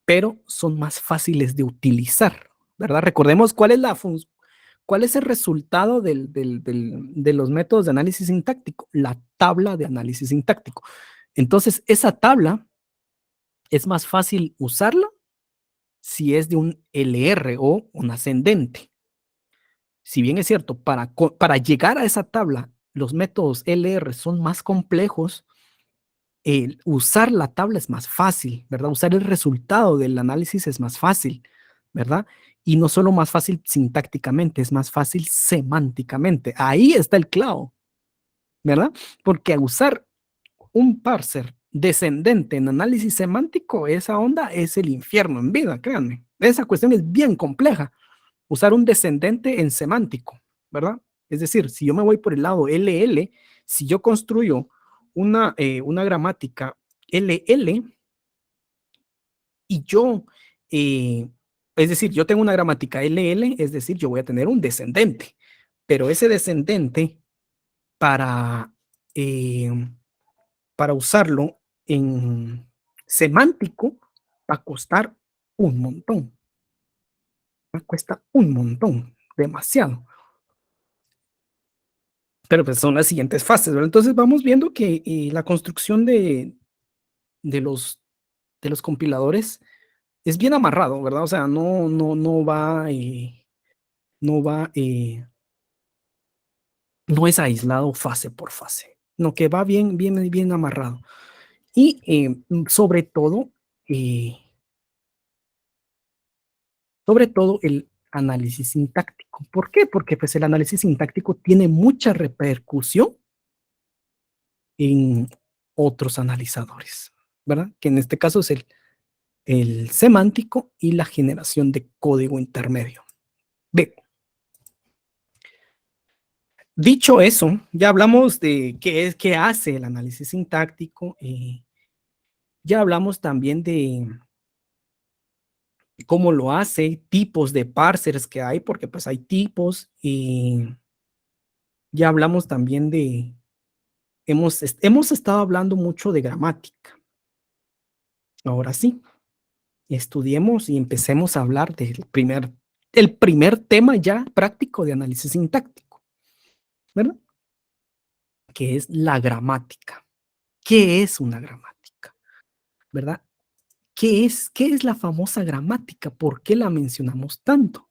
pero son más fáciles de utilizar, ¿verdad? Recordemos cuál es el resultado de los métodos de análisis sintáctico, la tabla de análisis sintáctico. Entonces, esa tabla es más fácil usarla si es de un LR o un ascendente. Si bien es cierto, para llegar a esa tabla, los métodos LR son más complejos, usar la tabla es más fácil, ¿verdad? Usar el resultado del análisis es más fácil, ¿verdad? Y no solo más fácil sintácticamente, es más fácil semánticamente. Ahí está el clavo, ¿verdad? Porque usar un parser descendente en análisis semántico, esa onda es el infierno en vida, créanme. Esa cuestión es bien compleja. Usar un descendente en semántico, ¿verdad? Es decir, si yo me voy por el lado LL, si yo construyo una gramática LL y yo, es decir, yo tengo una gramática LL, es decir, yo voy a tener un descendente, pero ese descendente para, eh, para usarlo en semántico va a costar un montón, cuesta un montón, demasiado. Pero pues son las siguientes fases, ¿verdad? Entonces vamos viendo que la construcción de los, de los compiladores es bien amarrado, ¿verdad? O sea, no va, no es aislado fase por fase, no, que va bien amarrado. Y eh, sobre todo el análisis sintáctico. ¿Por qué? Porque pues el análisis sintáctico tiene mucha repercusión en otros analizadores, ¿verdad? Que en este caso es el semántico y la generación de código intermedio. Bien, dicho eso, ya hablamos de qué hace el análisis sintáctico, ya hablamos también de cómo lo hace, tipos de parsers que hay, porque pues hay tipos, y ya hablamos también hemos estado hablando mucho de gramática. Ahora sí, estudiemos y empecemos a hablar el primer tema ya práctico de análisis sintáctico, ¿verdad? Que es la gramática. ¿Qué es una gramática? ¿Verdad? ¿Qué es la famosa gramática? ¿Por qué la mencionamos tanto?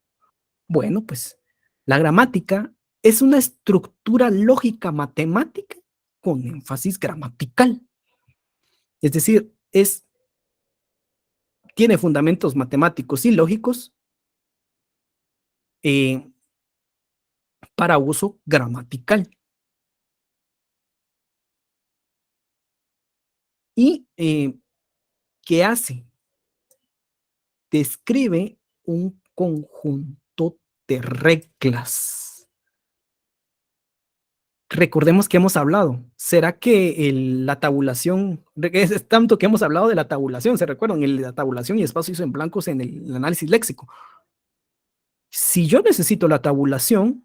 Bueno, pues la gramática es una estructura lógica matemática con énfasis gramatical. Es decir, tiene fundamentos matemáticos y lógicos eh, para uso gramatical. ¿Y qué hace? Describe un conjunto de reglas. Recordemos que hemos hablado. ¿Será que la tabulación, es tanto que hemos hablado de la tabulación, se recuerdan, la tabulación y espacios en blancos en el análisis léxico? Si yo necesito la tabulación,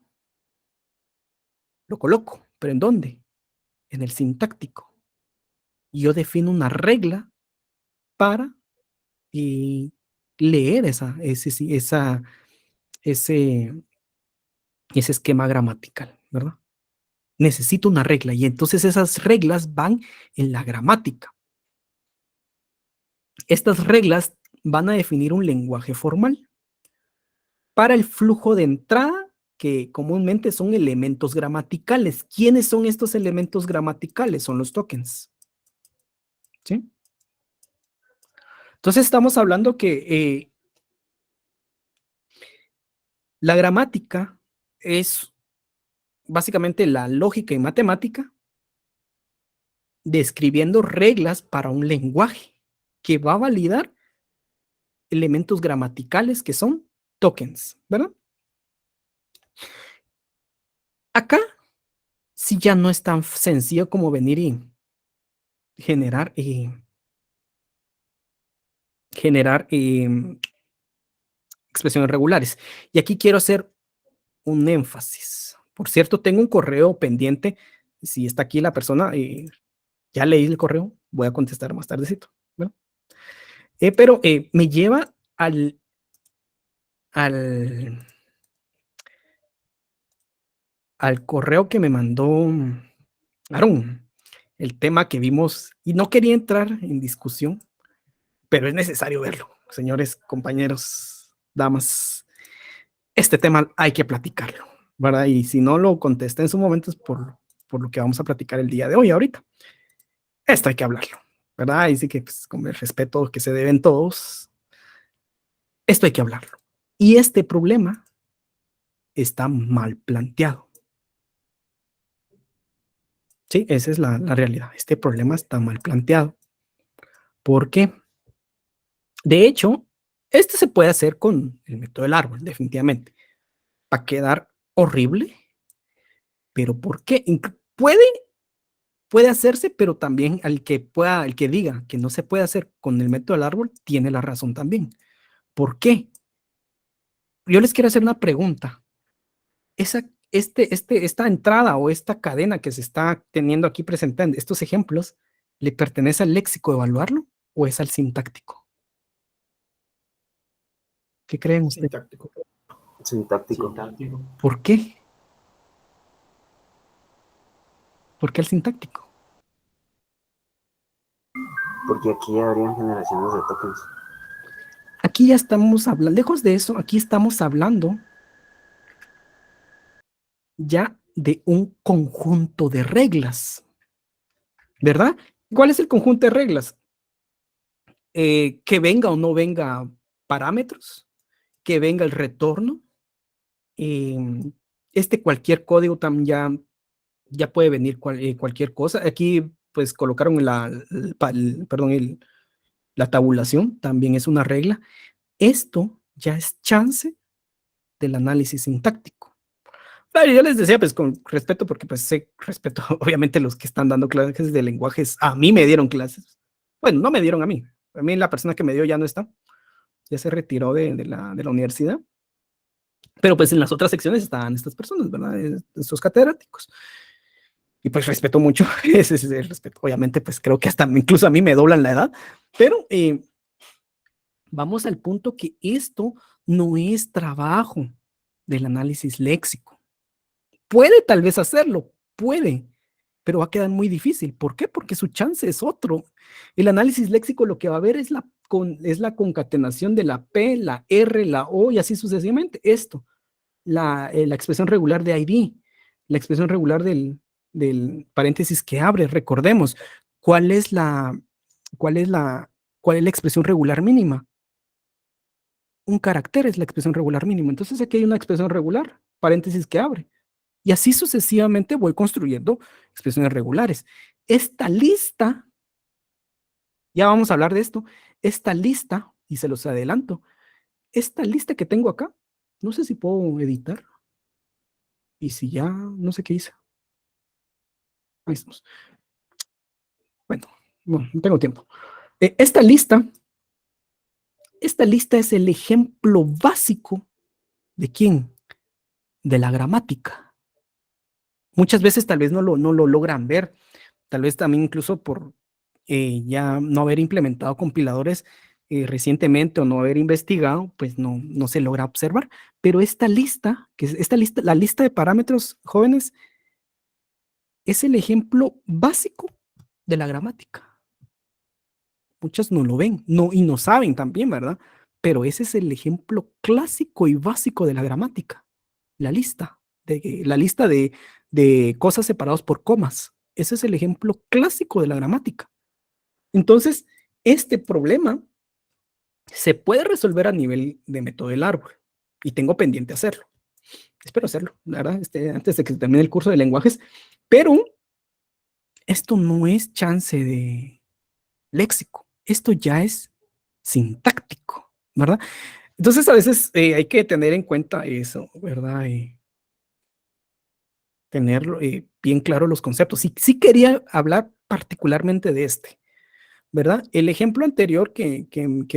lo coloco, pero ¿en dónde? En el sintáctico. Y yo defino una regla para leer ese esquema gramatical, ¿verdad? Necesito una regla y entonces esas reglas van en la gramática. Estas reglas van a definir un lenguaje formal para el flujo de entrada, que comúnmente son elementos gramaticales. ¿Quiénes son estos elementos gramaticales? Son los tokens. ¿Sí? Entonces estamos hablando que la gramática es básicamente la lógica y matemática describiendo reglas para un lenguaje que va a validar elementos gramaticales que son tokens, ¿verdad? Acá sí ya no es tan sencillo como venir y generar expresiones regulares. Y aquí quiero hacer un énfasis. Por cierto, tengo un correo pendiente. Si está aquí la persona, ya leí el correo, voy a contestar más tardecito, ¿no? Pero me lleva al, al correo que me mandó Aaron, el tema que vimos, y no quería entrar en discusión, pero es necesario verlo, señores, compañeros, damas. Este tema hay que platicarlo, ¿verdad? Y si no lo contesté en su momento es por lo que vamos a platicar el día de hoy, ahorita. Esto hay que hablarlo, ¿verdad? Y sí que pues, con el respeto que se deben todos, esto hay que hablarlo. Y este problema está mal planteado. Sí, esa es la realidad. Este problema está mal planteado. ¿Por qué? De hecho, este se puede hacer con el método del árbol, definitivamente. Va a quedar horrible, pero ¿por qué? Puede hacerse, pero también el que diga que no se puede hacer con el método del árbol, tiene la razón también. ¿Por qué? Yo les quiero hacer una pregunta. Esta entrada o esta cadena que se está teniendo aquí presentando, estos ejemplos, ¿le pertenece al léxico evaluarlo o es al sintáctico? ¿Qué creen ustedes? Sintáctico. Sintáctico. ¿Por qué? ¿Por qué al sintáctico? Porque aquí habrían generaciones de tokens. Aquí ya estamos hablando, lejos de eso, aquí estamos hablando ya de un conjunto de reglas, ¿verdad? ¿Cuál es el conjunto de reglas? Que venga o no venga parámetros, que venga el retorno. Cualquier código también ya puede venir cualquier cosa. Aquí pues colocaron la tabulación, también es una regla. Esto ya es chance del análisis sintáctico. Claro, yo les decía, pues con respeto, porque pues sé, respeto, obviamente los que están dando clases de lenguajes, a mí me dieron clases. Bueno, no me dieron a mí la persona que me dio ya no está, ya se retiró de la universidad, pero pues en las otras secciones estaban estas personas, ¿verdad? Estos catedráticos. Y pues respeto mucho, ese es el respeto. Obviamente, pues creo que hasta incluso a mí me doblan la edad, pero vamos al punto que esto no es trabajo del análisis léxico. Puede tal vez hacerlo, puede, pero va a quedar muy difícil. ¿Por qué? Porque su chance es otro. El análisis léxico lo que va a ver es la concatenación de la P, la R, la O y así sucesivamente. Esto, la expresión regular de ID, la expresión regular del paréntesis que abre. Recordemos, ¿cuál es la, cuál es la, cuál es la expresión regular mínima? Un carácter es la expresión regular mínima. Entonces aquí hay una expresión regular, paréntesis que abre. Y así sucesivamente voy construyendo expresiones regulares. Esta lista, ya vamos a hablar de esto, esta lista, y se los adelanto, esta lista que tengo acá, no sé si puedo editar, y si ya, no sé qué hice. Ahí estamos. Bueno, no tengo tiempo. Esta lista es el ejemplo básico de quién, de la gramática. Muchas veces tal vez no lo logran ver, tal vez también incluso por ya no haber implementado compiladores, recientemente o no haber investigado, pues no se logra observar. Pero esta lista, la lista de parámetros jóvenes, es el ejemplo básico de la gramática. Muchos no lo ven, y no saben también, ¿verdad? Pero ese es el ejemplo clásico y básico de la gramática. La lista, de cosas separadas por comas. Ese es el ejemplo clásico de la gramática. Entonces, este problema se puede resolver a nivel de método del árbol y tengo pendiente hacerlo. Espero hacerlo, la verdad, antes de que se termine el curso de lenguajes, pero esto no es chance de léxico, esto ya es sintáctico, ¿verdad? Entonces, a veces hay que tener en cuenta eso, ¿verdad? Tener bien claro los conceptos. Sí quería hablar particularmente de este, ¿verdad? El ejemplo anterior que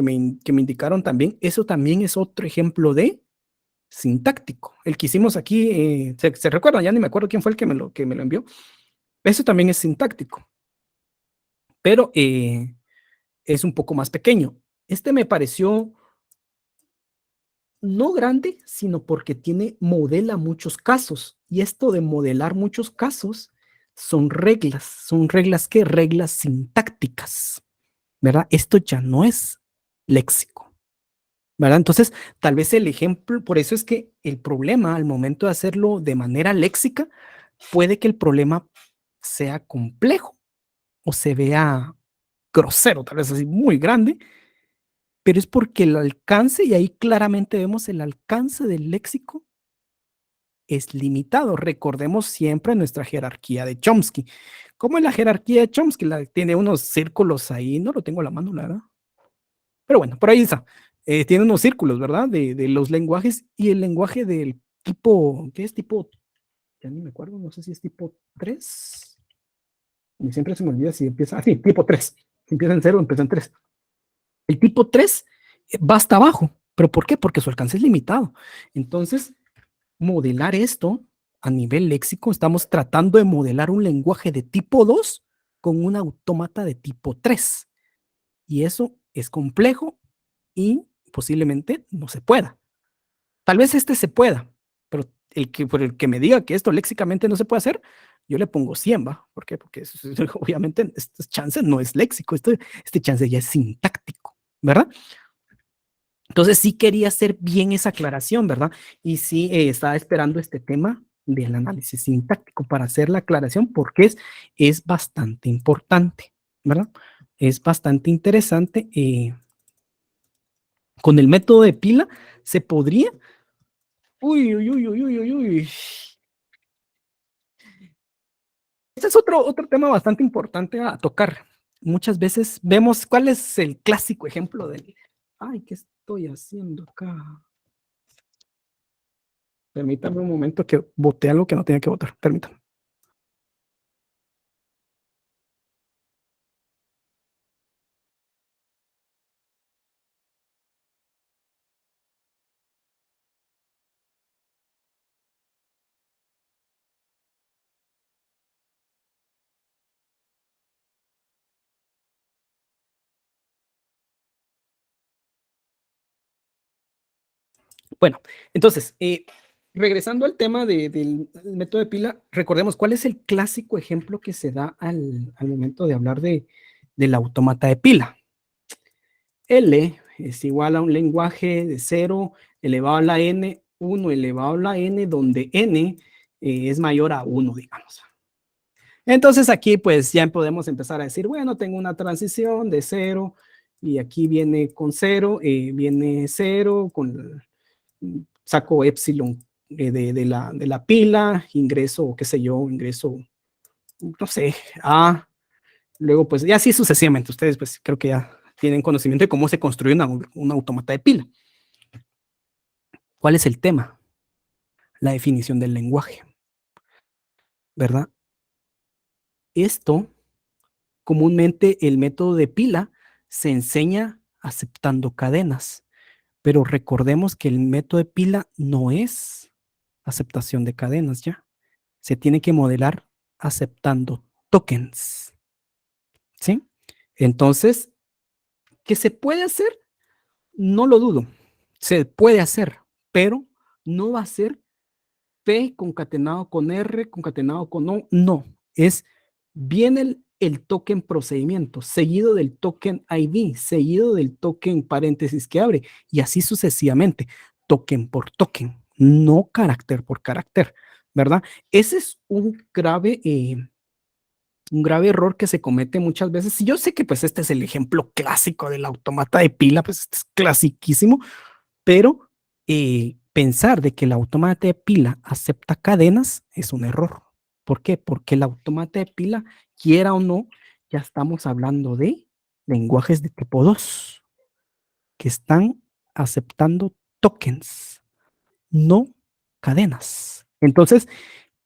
me indicaron también, eso también es otro ejemplo de sintáctico. El que hicimos aquí, ¿se recuerdan? Ya ni me acuerdo quién fue el que me lo envió. Eso también es sintáctico, pero es un poco más pequeño. Este me pareció no grande, sino porque modela muchos casos. Y esto de modelar muchos casos son reglas que reglas sintácticas, ¿verdad? Esto ya no es léxico, ¿verdad? Entonces, tal vez el ejemplo, por eso es que el problema al momento de hacerlo de manera léxica, puede que el problema sea complejo o se vea grosero, tal vez así muy grande, pero es porque el alcance, y ahí claramente vemos el alcance del léxico, es limitado. Recordemos siempre nuestra jerarquía de Chomsky. ¿Cómo es la jerarquía de Chomsky? Tiene unos círculos ahí, no lo tengo a la mano, la verdad. Pero bueno, por ahí está. Tiene unos círculos, ¿verdad? De los lenguajes y el lenguaje del tipo, ¿qué es tipo? Ya ni me acuerdo, no sé si es tipo 3. Y siempre se me olvida si empieza, sí, tipo 3. Si empieza en 0, empieza en 3. El tipo 3 va hasta abajo. ¿Pero por qué? Porque su alcance es limitado. Entonces, modelar esto a nivel léxico, estamos tratando de modelar un lenguaje de tipo 2 con un autómata de tipo 3. Y eso es complejo y posiblemente no se pueda. Tal vez este se pueda, pero por el que me diga que esto léxicamente no se puede hacer, yo le pongo 100, ¿va? ¿Por qué? Porque obviamente este chance no es léxico, este chance ya es sintáctico, ¿verdad? Entonces sí quería hacer bien esa aclaración, ¿verdad? Y sí estaba esperando este tema del análisis sintáctico para hacer la aclaración porque es bastante importante, ¿verdad? Es bastante interesante. Con el método de pila se podría... Uy, uy, uy, uy, uy, uy. Este es otro tema bastante importante a tocar. Muchas veces vemos cuál es el clásico ejemplo del... Ay, ¿qué estoy haciendo acá? Permítame un momento que boté algo que no tenía que votar. Permítame. Bueno, entonces, regresando al tema del método de pila, recordemos cuál es el clásico ejemplo que se da al momento de hablar del autómata de pila. L es igual a un lenguaje de 0 elevado a la n, 1 elevado a la n, donde n es mayor a 1, digamos. Entonces aquí pues ya podemos empezar a decir, bueno, tengo una transición de 0 y aquí viene con 0, viene 0, saco epsilon de la pila, ingreso, qué sé yo, ingreso, no sé, a, luego pues ya así sucesivamente. Ustedes pues creo que ya tienen conocimiento de cómo se construye una autómata de pila. ¿Cuál es el tema? La definición del lenguaje, ¿verdad? Esto, comúnmente el método de pila se enseña aceptando cadenas, pero recordemos que el método de pila no es aceptación de cadenas ya. Se tiene que modelar aceptando tokens, ¿sí? Entonces, ¿qué se puede hacer? no lo dudo, se puede hacer, pero no va a ser P concatenado con R, concatenado con O, no, viene el token procedimiento, seguido del token ID, seguido del token paréntesis que abre, y así sucesivamente, token por token, no carácter por carácter, ¿verdad? Ese es un grave error que se comete muchas veces. Y yo sé que pues este es el ejemplo clásico del automata de pila, pues este es clasiquísimo, pero pensar de que el automata de pila acepta cadenas es un error. ¿Por qué? Porque el automata de pila, quiera o no, ya estamos hablando de lenguajes de tipo 2 que están aceptando tokens, no cadenas. Entonces,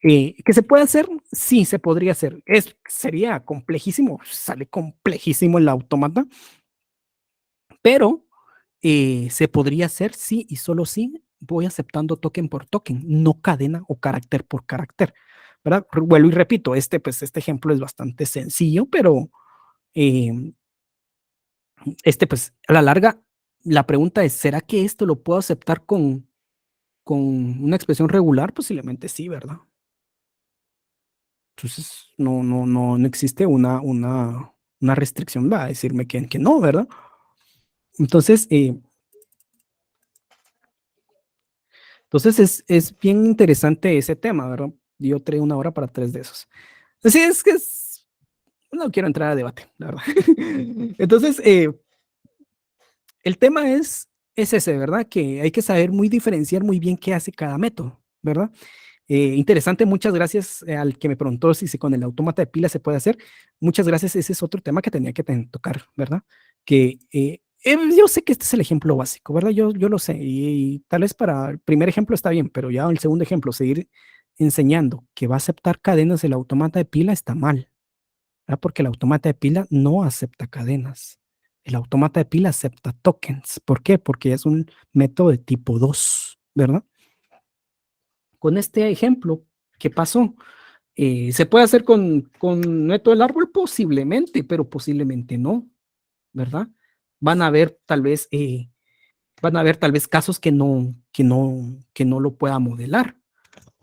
¿qué se puede hacer? Sí, se podría hacer. Sería complejísimo, sale complejísimo el automata, pero se podría hacer sí y solo sí voy aceptando token por token, no cadena o carácter por carácter, ¿verdad? Vuelvo y repito, pues este ejemplo es bastante sencillo, pero eh, pues a la larga, la pregunta es, ¿será que esto lo puedo aceptar con una expresión regular? Posiblemente sí, ¿verdad? Entonces, no existe una restricción, va a decirme que no, ¿verdad? Entonces, es bien interesante ese tema, ¿verdad? Yo trae 1 hora para 3 de esos. Así es que no quiero entrar a debate, la verdad. Entonces, el tema es ese, ¿verdad? Que hay que saber muy diferenciar muy bien qué hace cada método, ¿verdad? Interesante, muchas gracias al que me preguntó si con el autómata de pila se puede hacer. Muchas gracias, ese es otro tema que tenía que tocar, ¿verdad? Que yo sé que este es el ejemplo básico, ¿verdad? Yo lo sé, y tal vez para el primer ejemplo está bien, pero ya el segundo ejemplo, seguir enseñando que va a aceptar cadenas el autómata de pila está mal, ¿verdad? Porque el autómata de pila no acepta cadenas. El autómata de pila acepta tokens. ¿Por qué? Porque es un método de tipo 2, ¿verdad? Con este ejemplo, ¿qué pasó? ¿Se puede hacer con método del árbol? Posiblemente, pero posiblemente no, ¿verdad? Van a haber tal vez, van a haber tal vez casos que no lo pueda modelar.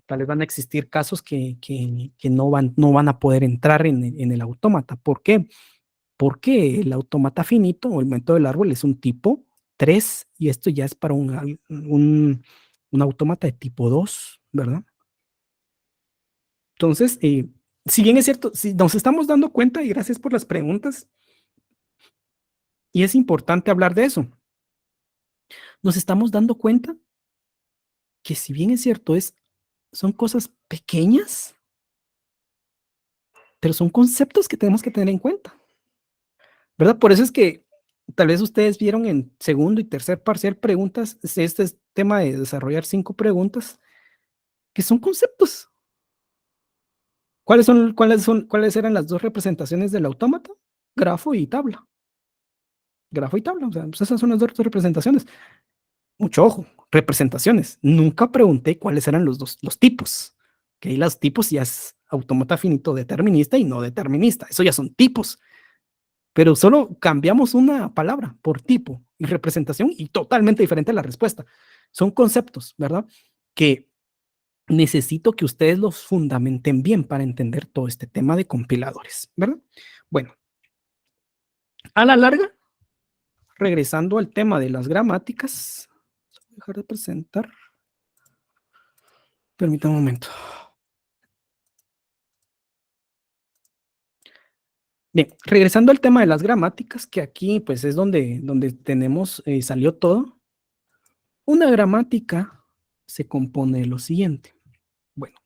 Tal vez van a existir casos que no van a poder entrar en el autómata. ¿Por qué? Porque el autómata finito o el método del árbol es un tipo 3 y esto ya es para un autómata de tipo 2, ¿verdad? Entonces, si bien es cierto, si nos estamos dando cuenta, y gracias por las preguntas, y es importante hablar de eso, nos estamos dando cuenta que si bien es cierto, son cosas pequeñas, pero son conceptos que tenemos que tener en cuenta, ¿verdad? Por eso es que tal vez ustedes vieron en segundo y tercer parcial preguntas, este es tema de desarrollar 5 preguntas, que son conceptos. ¿Cuáles eran las 2 representaciones del autómata? Grafo y tabla. Grafo y tabla, o sea, pues esas son las 2 representaciones. Mucho ojo, representaciones. Nunca pregunté cuáles eran los tipos. Que ahí los tipos ya es autómata finito determinista y no determinista. Eso ya son tipos. Pero solo cambiamos una palabra por tipo y representación y totalmente diferente la respuesta. Son conceptos, ¿verdad? Que necesito que ustedes los fundamenten bien para entender todo este tema de compiladores, ¿verdad? Bueno, a la larga, regresando al tema de las gramáticas, voy a dejar de presentar. Permítame un momento. Bien, regresando al tema de las gramáticas, que aquí pues es donde tenemos, salió todo. Una gramática se compone de lo siguiente. Bueno,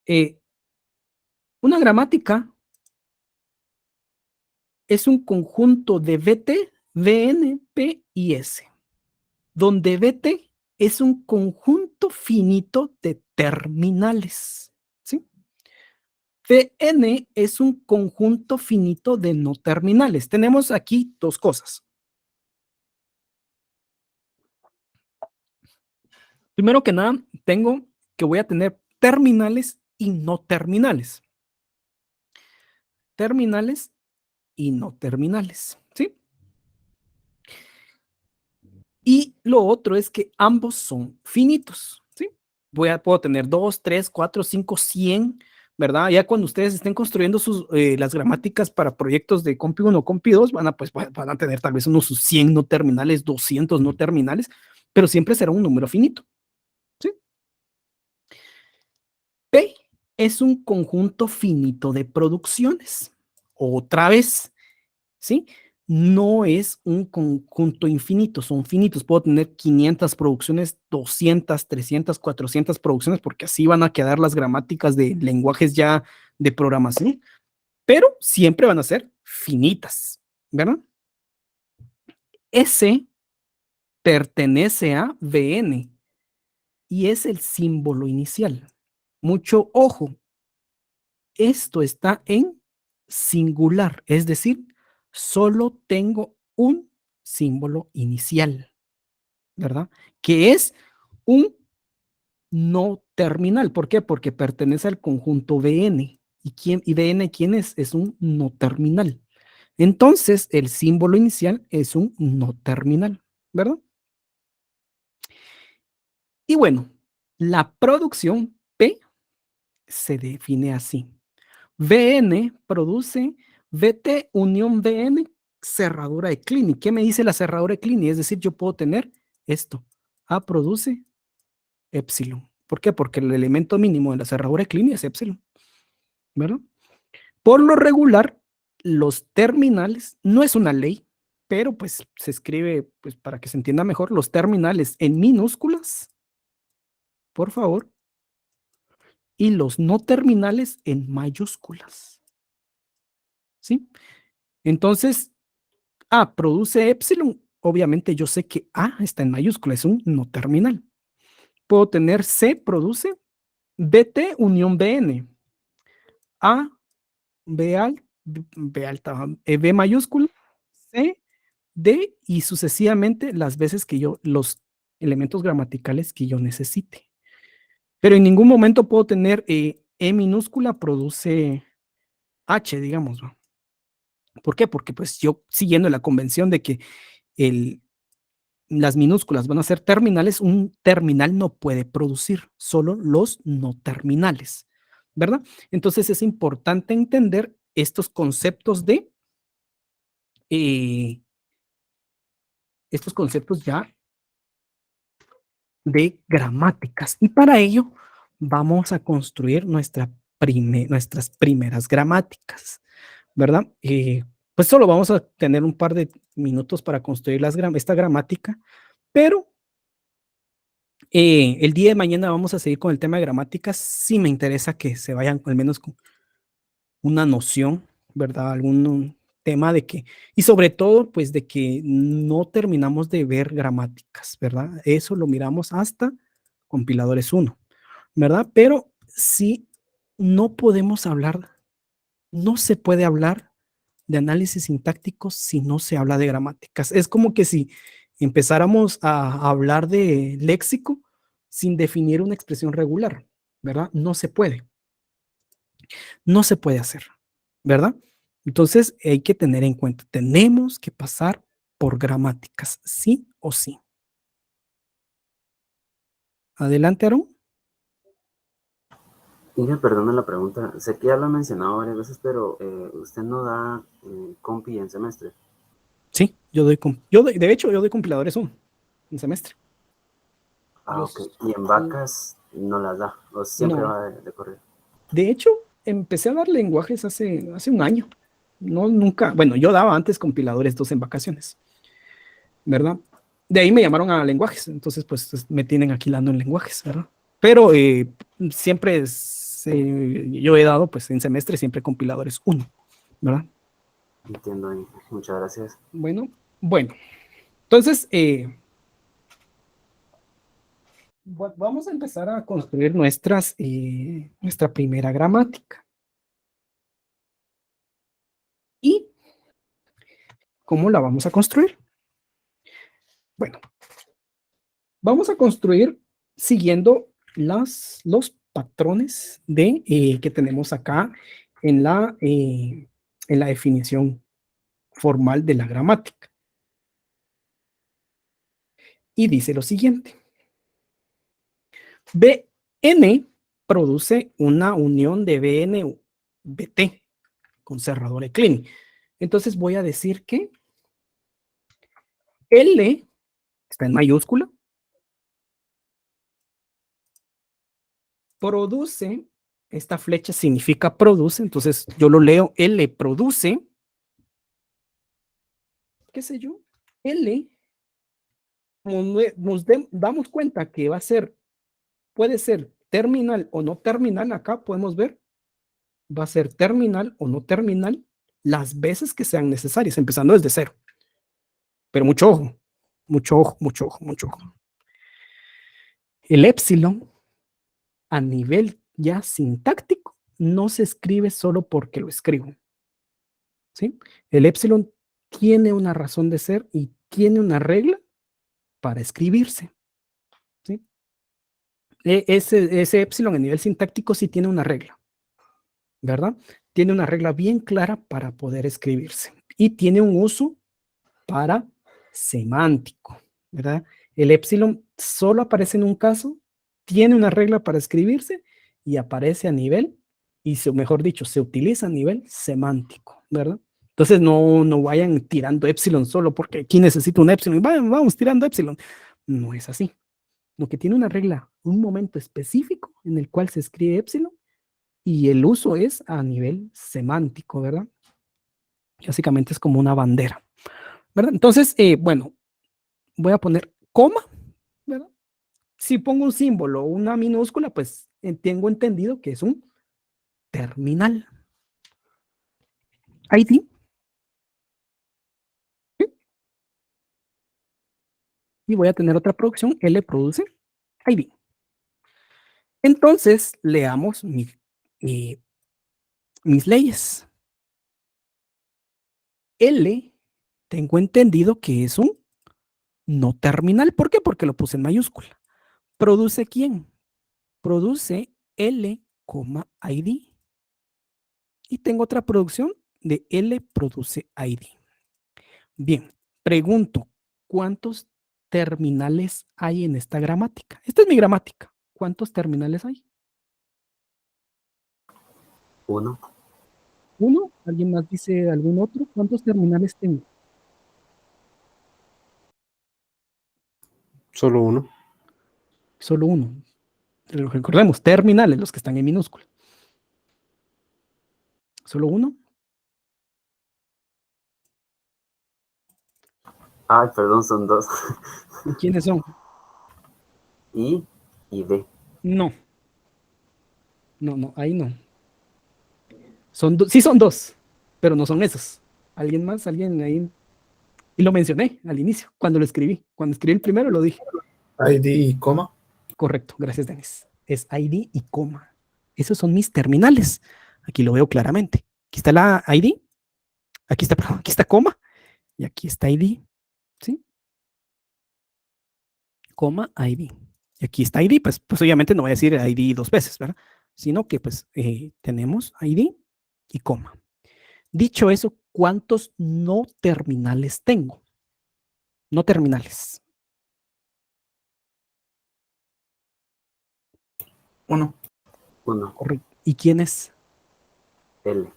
eh, una gramática es un conjunto de VT, VN, P y S, donde VT es un conjunto finito de terminales, ¿sí? VN es un conjunto finito de no terminales. Tenemos aquí 2 cosas. Primero que nada, tengo que voy a tener terminales y no terminales. Terminales y no terminales, ¿sí? Y lo otro es que ambos son finitos, ¿sí? Puedo tener 2, 3, 4, 5, 100, ¿verdad? Ya cuando ustedes estén construyendo las gramáticas para proyectos de Compi 1 o Compi 2, van a tener tal vez unos 100 no terminales, 200 no terminales, pero siempre será un número finito, ¿sí? P es un conjunto finito de producciones. Otra vez, ¿sí? No es un conjunto infinito, son finitos. Puedo tener 500 producciones, 200, 300, 400 producciones, porque así van a quedar las gramáticas de lenguajes ya de programación, pero siempre van a ser finitas, ¿verdad? S pertenece a VN y es el símbolo inicial. Mucho ojo, esto está en singular, es decir, solo tengo un símbolo inicial, ¿verdad? Que es un no terminal. ¿Por qué? Porque pertenece al conjunto VN. ¿Y VN quién es? Es un no terminal. Entonces, el símbolo inicial es un no terminal, ¿verdad? Y bueno, la producción P se define así. VN produce VT unión VN cerradura de Kleene. ¿Qué me dice la cerradura de Kleene? Es decir, yo puedo tener esto. A produce epsilon. ¿Por qué? Porque el elemento mínimo de la cerradura de Kleene es epsilon, ¿verdad? Por lo regular, los terminales, no es una ley, pero pues se escribe, pues para que se entienda mejor, los terminales en minúsculas, por favor, y los no terminales en mayúsculas, ¿sí? Entonces, A produce epsilon, obviamente yo sé que A está en mayúscula, es un no terminal. Puedo tener C produce BT unión BN, A, B alta, B mayúscula, C, D y sucesivamente las veces que los elementos gramaticales que yo necesite. Pero en ningún momento puedo tener E minúscula produce H, digamos, ¿no? ¿Por qué? Porque pues yo siguiendo la convención de que las minúsculas van a ser terminales, un terminal no puede producir, solo los no terminales, ¿verdad? Entonces es importante entender estos conceptos eh, ya de gramáticas. Y para ello vamos a construir nuestras primeras gramáticas, ¿verdad? Pues solo vamos a tener un par de minutos para construir esta gramática, pero el día de mañana vamos a seguir con el tema de gramáticas. Sí me interesa que se vayan al menos con una noción, ¿verdad? Algún tema de que, y sobre todo, pues de que no terminamos de ver gramáticas, ¿verdad? Eso lo miramos hasta compiladores 1, ¿verdad? Pero sí, no podemos hablar, no se puede hablar de análisis sintáctico si no se habla de gramáticas. Es como que si empezáramos a hablar de léxico sin definir una expresión regular, ¿verdad? No se puede hacer, ¿verdad? Entonces hay que tener en cuenta, tenemos que pasar por gramáticas, sí o sí. Adelante, Aaron. Y me perdona la pregunta, sé que ya lo he mencionado varias veces, pero usted no da compi en semestre. Sí, de hecho, yo doy compiladores un semestre. Ah, Yo, ok. Y en sí, vacas no las da, o siempre no, va de correr. de hecho, empecé a dar lenguajes hace un año. No, nunca, bueno, yo daba antes compiladores 2 en vacaciones, ¿verdad? De ahí me llamaron a lenguajes, entonces pues me tienen aquí dando en lenguajes, ¿verdad? Pero siempre yo he dado pues en semestre siempre compiladores 1, ¿verdad? Entiendo, y muchas gracias. Bueno, entonces vamos a empezar a construir nuestra primera gramática. ¿Y cómo la vamos a construir? Bueno, vamos a construir siguiendo los patrones que tenemos acá en en la definición formal de la gramática. Y dice lo siguiente. Bn produce una unión de Bn-Bt con cerradura de Kleene. Entonces voy a decir que L está en mayúscula, produce, esta flecha significa produce, entonces yo lo leo, L produce, qué sé yo, L, damos cuenta que va a ser, puede ser terminal o no terminal, acá podemos ver, va a ser terminal o no terminal las veces que sean necesarias, empezando desde cero. Pero mucho ojo, mucho ojo, mucho ojo, mucho ojo. El épsilon a nivel ya sintáctico no se escribe solo porque lo escribo. ¿Sí? El épsilon tiene una razón de ser y tiene una regla para escribirse. ¿Sí? Ese épsilon a nivel sintáctico sí tiene una regla, ¿verdad? Tiene una regla bien clara para poder escribirse y tiene un uso para semántico, ¿verdad? El épsilon solo aparece en un caso, tiene una regla para escribirse y aparece a nivel, y mejor dicho, se utiliza a nivel semántico, ¿verdad? Entonces no vayan tirando épsilon solo porque aquí necesito un épsilon, vamos tirando épsilon. No es así. Lo que tiene una regla, un momento específico en el cual se escribe épsilon y el uso es a nivel semántico, ¿verdad? Básicamente es como una bandera, ¿verdad? Entonces, bueno, voy a poner coma, ¿verdad? Si pongo un símbolo o una minúscula, pues tengo entendido que es un terminal. ID. ¿Sí? Y voy a tener otra producción, L produce ID. Entonces, leamos mis leyes. L, tengo entendido que es un no terminal. ¿Por qué? Porque lo puse en mayúscula. ¿Produce quién? Produce L, ID. Y tengo otra producción de L produce ID. Bien, pregunto, ¿cuántos terminales hay en esta gramática? Esta es mi gramática. ¿Cuántos terminales hay? Uno. ¿Uno? ¿Alguien más dice algún otro? ¿Cuántos terminales tengo? Solo uno. Solo uno. Recordemos, terminales, los que están en minúscula. ¿Solo uno? Ay, perdón, son dos. ¿Y quiénes son? I y D. No, no, ahí no. Sí son dos, pero no son esos. ¿Alguien más? ¿Alguien ahí? Y lo mencioné al inicio, cuando lo escribí. Cuando escribí el primero lo dije. ID y coma. Correcto, gracias, Denis. Es ID y coma. Esos son mis terminales. Aquí lo veo claramente. Aquí está la ID, aquí está, perdón, aquí está coma y aquí está ID. ¿Sí? Coma ID. Y aquí está ID, pues obviamente no voy a decir ID dos veces, ¿verdad? Sino que pues tenemos ID y coma. Dicho eso, ¿cuántos no terminales tengo? No terminales. Uno. Uno. Correcto. ¿Y quién es? L.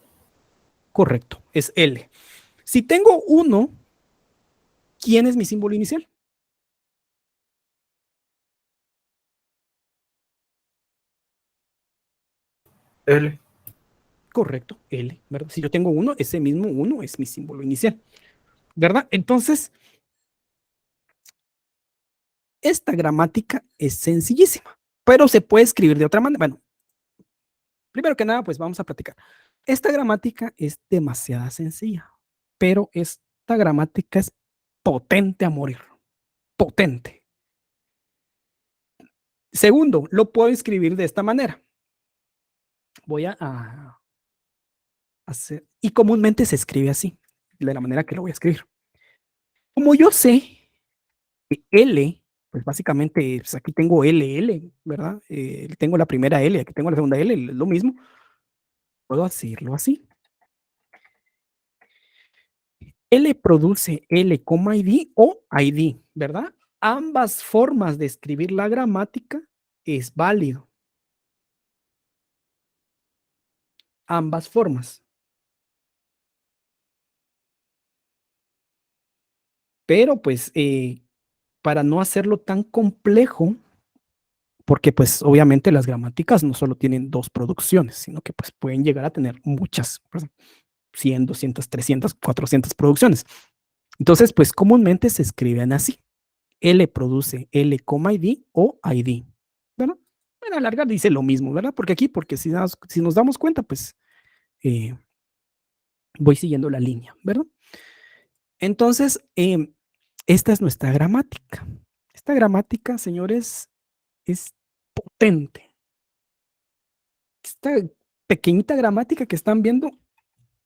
Correcto, es L. Si tengo uno, ¿quién es mi símbolo inicial? L. Correcto, L, ¿verdad? Si yo tengo uno, ese mismo uno es mi símbolo inicial, ¿verdad? Entonces, esta gramática es sencillísima, pero se puede escribir de otra manera. Bueno, primero que nada, pues vamos a platicar. Esta gramática es demasiado sencilla, pero esta gramática es potente a morir, potente. Segundo, lo puedo escribir de esta manera. Voy a hacer, y comúnmente se escribe así, de la manera que lo voy a escribir. Como yo sé que L, pues básicamente, pues aquí tengo L, ¿verdad? Tengo la primera L, aquí tengo la segunda L, es lo mismo. Puedo decirlo así. L produce L, ID o ID, ¿verdad? ambas formas de escribir la gramática es válido. Ambas formas. Pero pues para no hacerlo tan complejo, porque pues obviamente las gramáticas no solo tienen dos producciones, sino que pues pueden llegar a tener muchas, pues, 100, 200, 300, 400 producciones. Entonces, pues comúnmente se escriben así. L produce L, ID o ID, ¿verdad? Bueno, a la larga dice lo mismo, ¿verdad? Porque aquí, porque si nos damos cuenta, pues voy siguiendo la línea, ¿verdad? Entonces, esta es nuestra gramática. Esta gramática, señores, es potente. Esta pequeñita gramática que están viendo,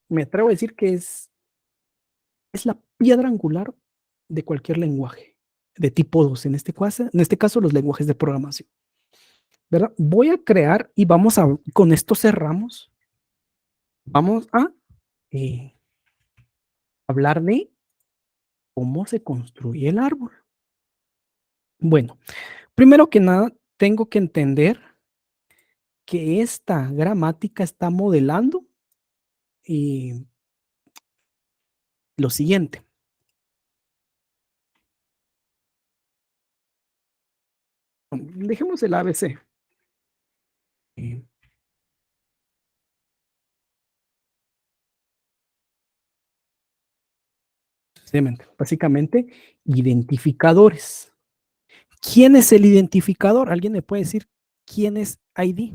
me atrevo a decir que es la piedra angular de cualquier lenguaje de tipo 2, en este caso los lenguajes de programación, ¿verdad? Voy a crear y con esto cerramos, vamos a hablar de cómo se construye el árbol. Bueno, primero que nada, tengo que entender que esta gramática está modelando lo siguiente. Dejemos el ABC. Básicamente, identificadores. ¿Quién es el identificador? ¿Alguien me puede decir quién es ID?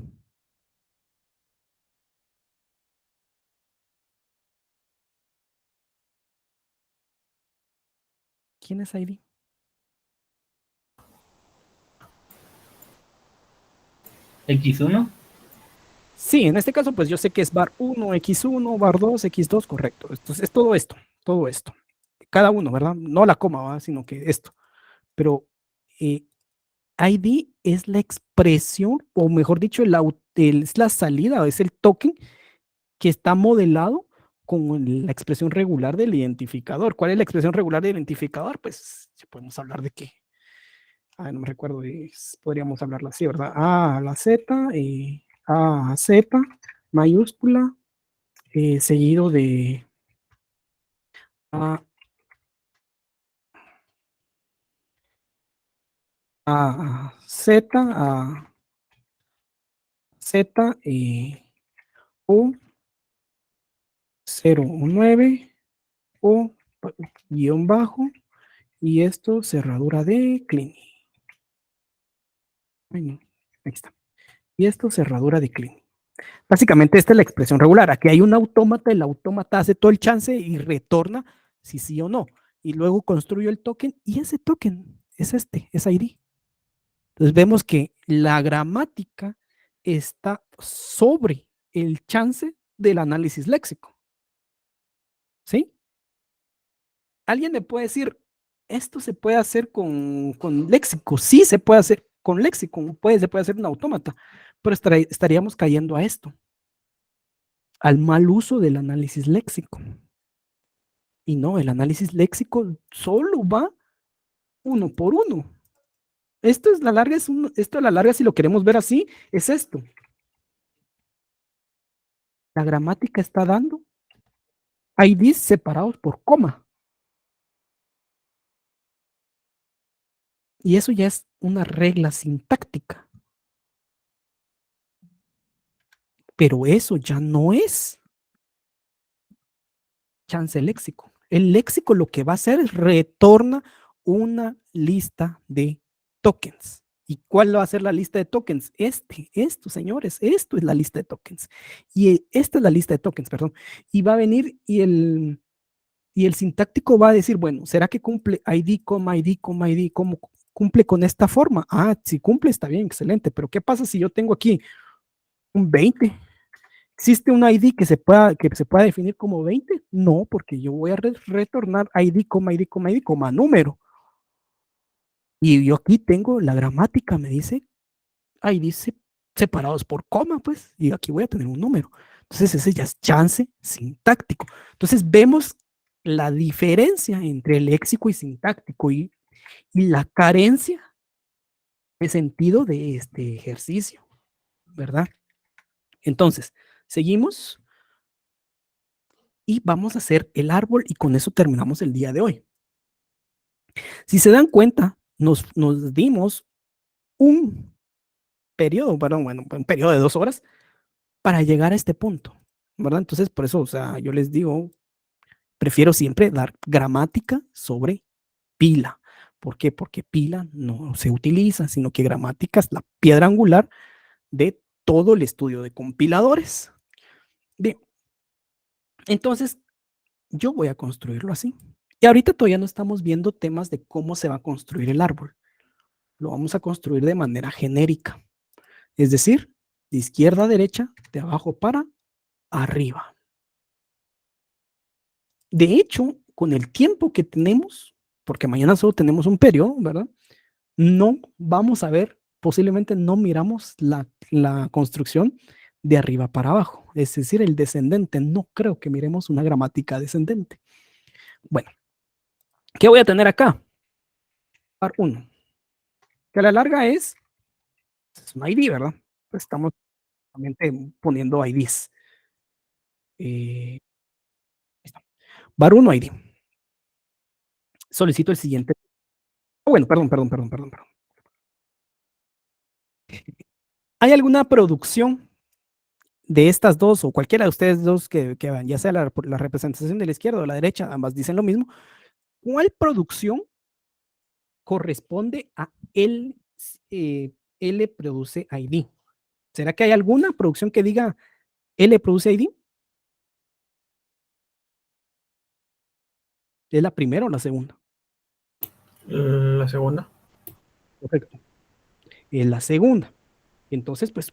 ¿Quién es ID? X1. Sí, en este caso, pues yo sé que es bar 1, X1, bar 2, X2, correcto. Entonces, es todo esto. Cada uno, ¿verdad? No la coma, ¿verdad? Sino que esto. Pero ID es la expresión, o mejor dicho, es la salida, es el token que está modelado con la expresión regular del identificador. ¿Cuál es la expresión regular del identificador? Pues podemos hablar de qué. No me recuerdo, podríamos hablarla así, ¿verdad? A a la Z, A a Z, mayúscula, seguido de A a Z, a Z, U, 0,9, U, guión bajo, y esto cerradura de clean. Ay, no, ahí está. Y esto cerradura de clean. Básicamente esta es la expresión regular. Aquí hay un autómata, el autómata hace todo el chance y retorna si sí o no. Y luego construyo el token y ese token es es ID. Entonces vemos que la gramática está sobre el chance del análisis léxico. ¿Sí? ¿Alguien me puede decir, esto se puede hacer con léxico? Sí, se puede hacer con léxico, se puede hacer un autómata, pero estaríamos cayendo a esto, al mal uso del análisis léxico. Y no, el análisis léxico solo va uno por uno. Esto es la larga, esto a la larga, si lo queremos ver así, es esto. La gramática está dando IDs separados por coma. Y eso ya es una regla sintáctica. Pero eso ya no es chance léxico. El léxico lo que va a hacer es retorna una lista de tokens. ¿Y cuál va a ser la lista de tokens? Esto, señores, esto es la lista de tokens. Y esta es la lista de tokens, perdón. Y va a venir y el sintáctico va a decir, bueno, ¿será que cumple ID, ID, ID? ¿Cómo cumple con esta forma? Si cumple está bien, excelente. Pero ¿qué pasa si yo tengo aquí un 20? ¿Existe un ID que se pueda definir como 20? No, porque yo voy a retornar ID, ID, número. Y yo aquí tengo la gramática, me dice ID separados por coma, pues, y aquí voy a tener un número. Entonces ese ya es chance sintáctico. Entonces vemos la diferencia entre léxico y sintáctico y y la carencia de sentido de este ejercicio, ¿verdad? Entonces, seguimos y vamos a hacer el árbol y con eso terminamos el día de hoy. Si se dan cuenta, nos dimos un periodo, perdón, bueno, un periodo de 2 horas para llegar a este punto, ¿verdad? Entonces, por eso, o sea, yo les digo, prefiero siempre dar gramática sobre pila. ¿Por qué? Porque pila no se utiliza, sino que gramática es la piedra angular de todo el estudio de compiladores. Bien, entonces yo voy a construirlo así. Y ahorita todavía no estamos viendo temas de cómo se va a construir el árbol. Lo vamos a construir de manera genérica. Es decir, de izquierda a derecha, de abajo para arriba. De hecho, con el tiempo que tenemos, porque mañana solo tenemos un periodo, ¿verdad? No vamos a ver, posiblemente no miramos la construcción de arriba para abajo, es decir, el descendente. No creo que miremos una gramática descendente. Bueno, ¿qué voy a tener acá? Par 1, que a la larga es un ID, ¿verdad? Pues estamos poniendo IDs. Bar 1 ID. Solicito el siguiente. Bueno, perdón. ¿Hay alguna producción de estas dos o cualquiera de ustedes dos que ya sea la representación de la izquierda o la derecha, ambas dicen lo mismo? ¿Cuál producción corresponde a L produce ID? ¿Será que hay alguna producción que diga L produce ID? ¿Es la primera o la segunda? La segunda. Correcto. Es la segunda. Entonces, pues,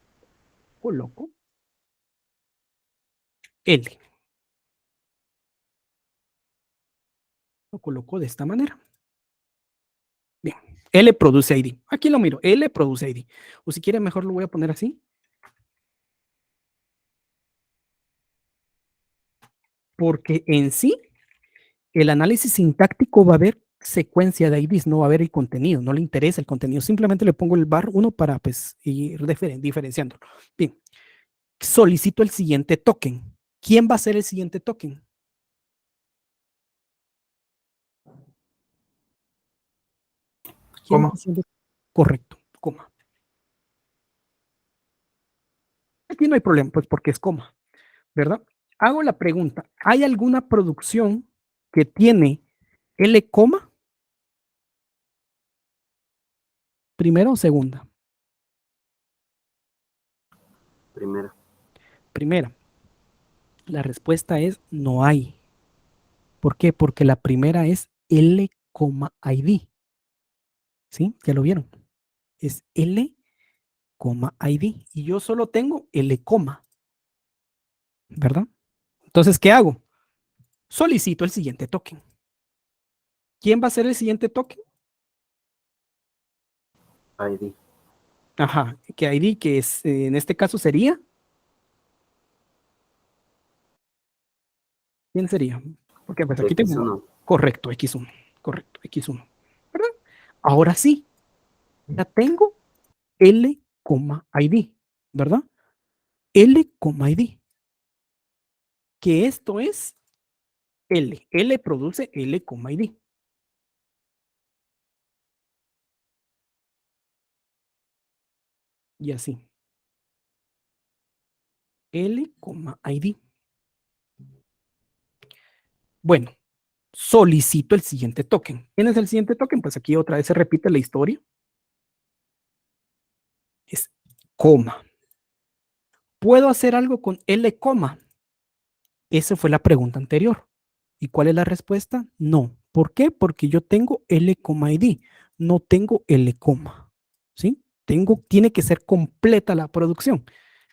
coloco L. Lo coloco de esta manera. Bien. L produce ID. Aquí lo miro. L produce ID. O si quieren, mejor lo voy a poner así. Porque en sí, el análisis sintáctico va a haber secuencia de IDs, no va a haber el contenido, no le interesa el contenido, simplemente le pongo el bar 1 para pues, ir diferenciándolo. Bien, solicito el siguiente token. ¿Quién va a ser el siguiente token? ¿Quién Coma. va siendo correcto? Coma. Aquí no hay problema, pues porque es coma, ¿verdad? Hago la pregunta, ¿hay alguna producción que tiene L coma? ¿Primera o segunda? Primera. Primera. La respuesta es no hay. ¿Por qué? Porque la primera es L, ID. ¿Sí? Ya lo vieron. Es L, ID. Y yo solo tengo L, ¿verdad? Entonces, ¿qué hago? Solicito el siguiente token. ¿Quién va a ser el siguiente token? ID. Ajá, que ID, que es, en este caso sería. ¿Quién sería? Porque pues aquí tengo. X1. Correcto, X1. Correcto, X1. ¿Verdad? Ahora sí, ya tengo L, ID. ¿Verdad? L, ID. Que esto es L. L produce L, ID. Y así. L, ID. Bueno, solicito el siguiente token. ¿Quién es el siguiente token? Pues aquí otra vez se repite la historia. Es coma. ¿Puedo hacer algo con L, coma? Esa fue la pregunta anterior. ¿Y cuál es la respuesta? No. ¿Por qué? Porque yo tengo L, ID. No tengo L, ¿sí? Tiene que ser completa la producción.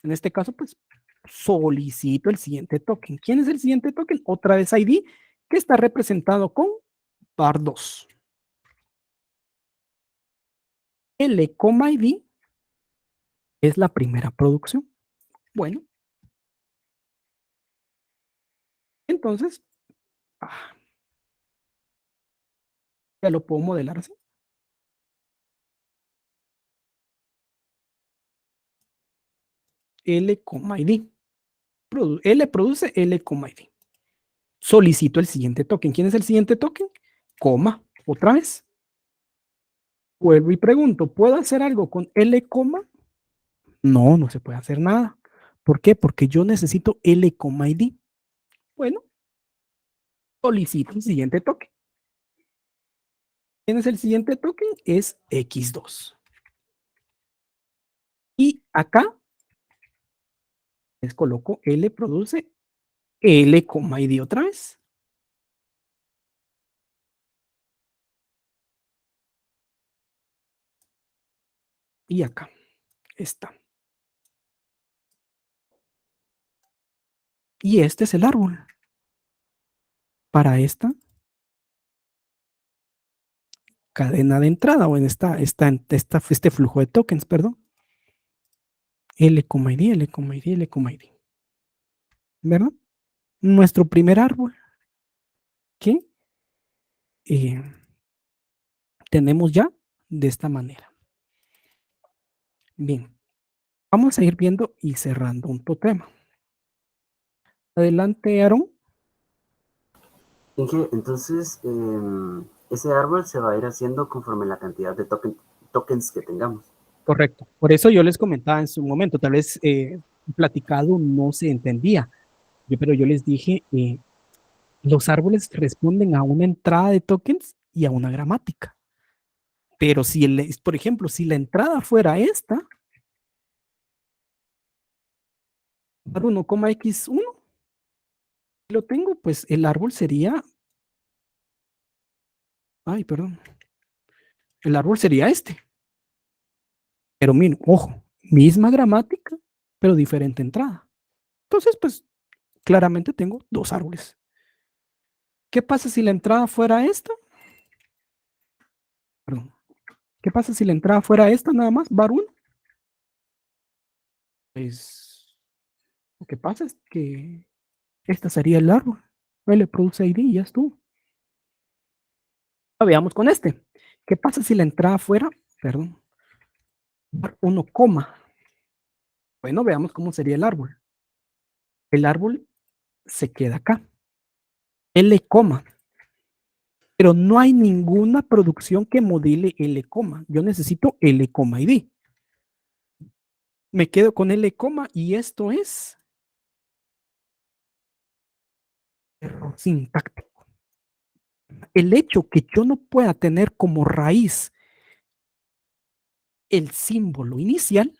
En este caso, pues, solicito el siguiente token. ¿Quién es el siguiente token? Otra vez ID, que está representado con par 2. L, ID es la primera producción. Bueno, entonces, ya lo puedo modelar así. L, ID. L produce L, ID. Solicito el siguiente token. ¿Quién es el siguiente token? Coma. Otra vez. Vuelvo y pregunto, ¿puedo hacer algo con L, No, no se puede hacer nada. ¿Por qué? Porque yo necesito L, ID. Bueno, solicito el siguiente token. ¿Quién es el siguiente token? Es X2. Y acá les coloco L produce L, ID otra vez. Y acá está. Y este es el árbol. Para esta cadena de entrada o en este flujo de tokens, perdón. L, ID, L, ID, L, ID. ¿Verdad? Nuestro primer árbol que tenemos ya de esta manera. Bien, vamos a ir viendo y cerrando un totema. Adelante, Aaron. Entonces, ese árbol se va a ir haciendo conforme la cantidad de tokens que tengamos. Correcto. Por eso yo les comentaba en su momento, tal vez platicado no se entendía, pero yo les dije, los árboles responden a una entrada de tokens y a una gramática. Pero si, por ejemplo, si la entrada fuera esta, 1,x1, lo tengo, pues el árbol sería, perdón, el árbol sería este. Pero miren, ojo, misma gramática, pero diferente entrada. Entonces, pues claramente tengo dos árboles. ¿Qué pasa si la entrada fuera esta? Perdón. ¿Qué pasa si la entrada fuera esta nada más, bar1? Pues lo que pasa es que esta sería el árbol. L produce ID y ya estuvo. Veamos con este. ¿Qué pasa si la entrada fuera, perdón, bar1, coma? Bueno, veamos cómo sería el árbol. El árbol se queda acá. L, coma. Pero no hay ninguna producción que modele L, yo necesito L, ID. Me quedo con L, y esto es error sintáctico. El hecho que yo no pueda tener como raíz el símbolo inicial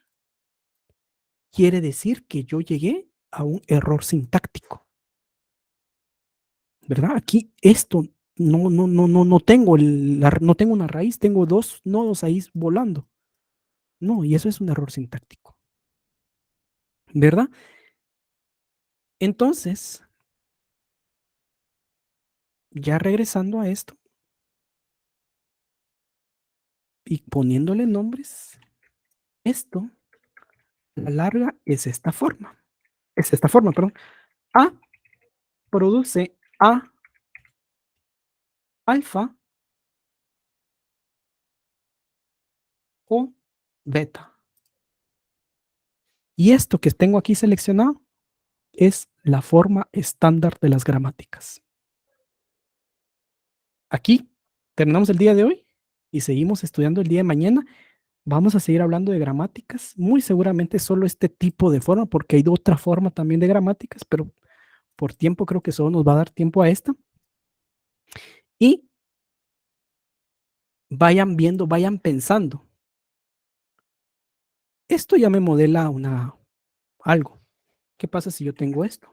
quiere decir que yo llegué a un error sintáctico. ¿Verdad? Aquí esto no tengo no tengo una raíz, tengo dos nodos ahí volando. No, y eso es un error sintáctico. ¿Verdad? Entonces, ya regresando a esto y poniéndole nombres, esto, la larga es esta forma. Es esta forma, perdón. A produce A alfa o beta. Y esto que tengo aquí seleccionado es la forma estándar de las gramáticas. Aquí terminamos el día de hoy y seguimos estudiando el día de mañana. Vamos a seguir hablando de gramáticas, muy seguramente solo este tipo de forma, porque hay otra forma también de gramáticas, pero por tiempo creo que solo nos va a dar tiempo a esta. Y vayan viendo, vayan pensando. Esto ya me modela algo. ¿Qué pasa si yo tengo esto?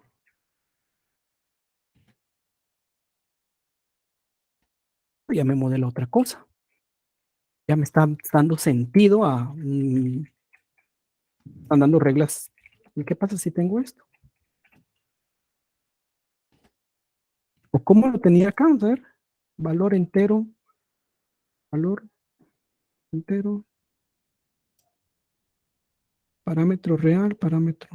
Ya me modela otra cosa. Ya me está dando sentido están dando reglas. ¿Y qué pasa si tengo esto? ¿O cómo lo tenía acá? Vamos a ver. Valor entero, parámetro real, parámetro.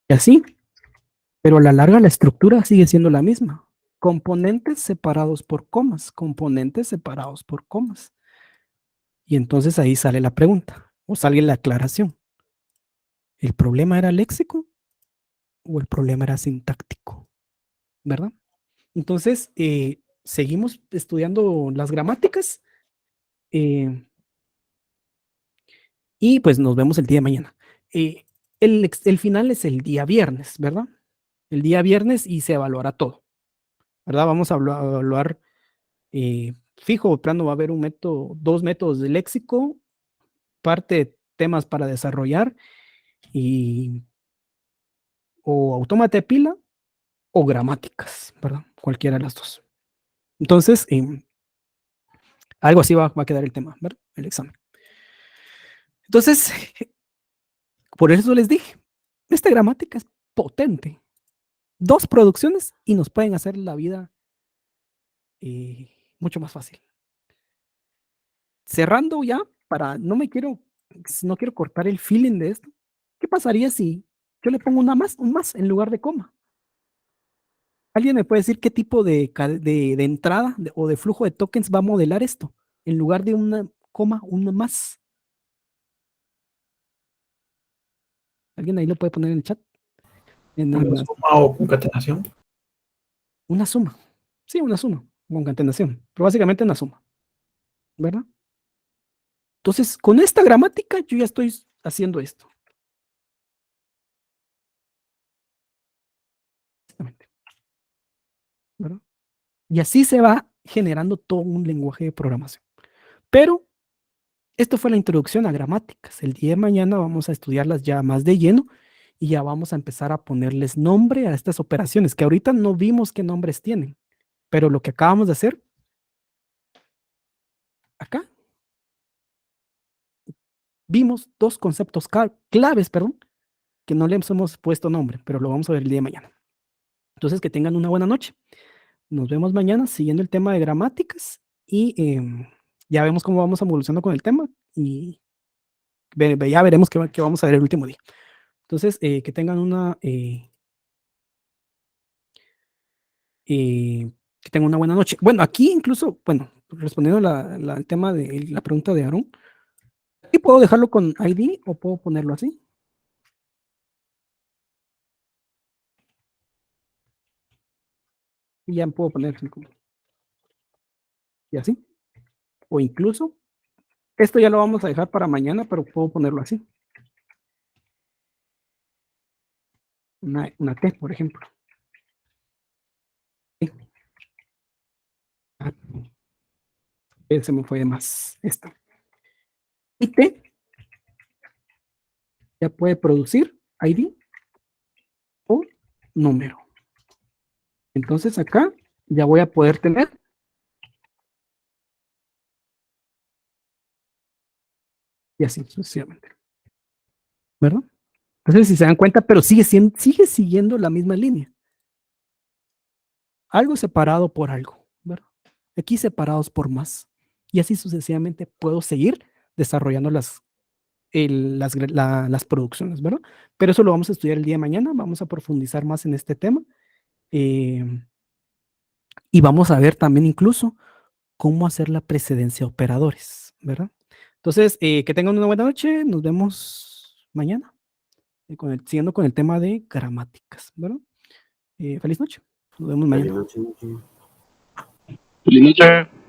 Y así, pero a la larga la estructura sigue siendo la misma. componentes separados por comas, componentes separados por comas. Y entonces ahí sale la pregunta, o sale la aclaración. ¿El problema era léxico o el problema era sintáctico? ¿Verdad? Entonces, seguimos estudiando las gramáticas y pues nos vemos el día de mañana. El final es el día viernes, ¿verdad? El día viernes y se evaluará todo, ¿verdad? Vamos a evaluar fijo, plano, va a haber un método, 2 métodos de léxico, parte de temas para desarrollar y o autómata de pila o gramáticas, ¿verdad? Cualquiera de las dos. Entonces, algo así va a quedar el tema, ¿verdad? El examen. Entonces, por eso les dije, esta gramática es potente. 2 producciones y nos pueden hacer la vida mucho más fácil. Cerrando ya, no quiero cortar el feeling de esto. ¿Qué pasaría si yo le pongo un más en lugar de coma? ¿Alguien me puede decir qué tipo de entrada o de flujo de tokens va a modelar esto? En lugar de una coma, una más. ¿Alguien ahí lo puede poner en el chat? Una suma o concatenación. Una suma. Sí, una suma. Concatenación. Pero básicamente una suma. ¿Verdad? Entonces, con esta gramática yo ya estoy haciendo esto. Exactamente. ¿Verdad? Y así se va generando todo un lenguaje de programación. Pero esto fue la introducción a gramáticas. El día de mañana vamos a estudiarlas ya más de lleno y ya vamos a empezar a ponerles nombre a estas operaciones, que ahorita no vimos qué nombres tienen, pero lo que acabamos de hacer acá, vimos 2 conceptos claves, perdón, que no les hemos puesto nombre, pero lo vamos a ver el día de mañana. Entonces, que tengan una buena noche. Nos vemos mañana siguiendo el tema de gramáticas y ya vemos cómo vamos evolucionando con el tema y ya veremos qué vamos a ver el último día. Entonces, que tengan que tengan una buena noche. Bueno, aquí incluso, bueno, respondiendo al tema de la pregunta de Aaron, ¿y puedo dejarlo con ID o puedo ponerlo así? Y ya puedo poner y así. O incluso, esto ya lo vamos a dejar para mañana, pero puedo ponerlo así. Una T, por ejemplo. Se me fue de más esta. Y T ya puede producir ID o número. Entonces acá ya voy a poder tener y así sucesivamente. ¿Verdad? Entonces, si se dan cuenta, pero sigue siguiendo la misma línea. Algo separado por algo, ¿verdad? Aquí separados por más. Y así sucesivamente puedo seguir desarrollando las producciones, ¿verdad? Pero eso lo vamos a estudiar el día de mañana, vamos a profundizar más en este tema y vamos a ver también incluso cómo hacer la precedencia a operadores, ¿verdad? Entonces, que tengan una buena noche, nos vemos mañana, siguiendo con el tema de gramáticas, ¿verdad? Feliz noche, nos vemos mañana. Feliz noche. Feliz noche.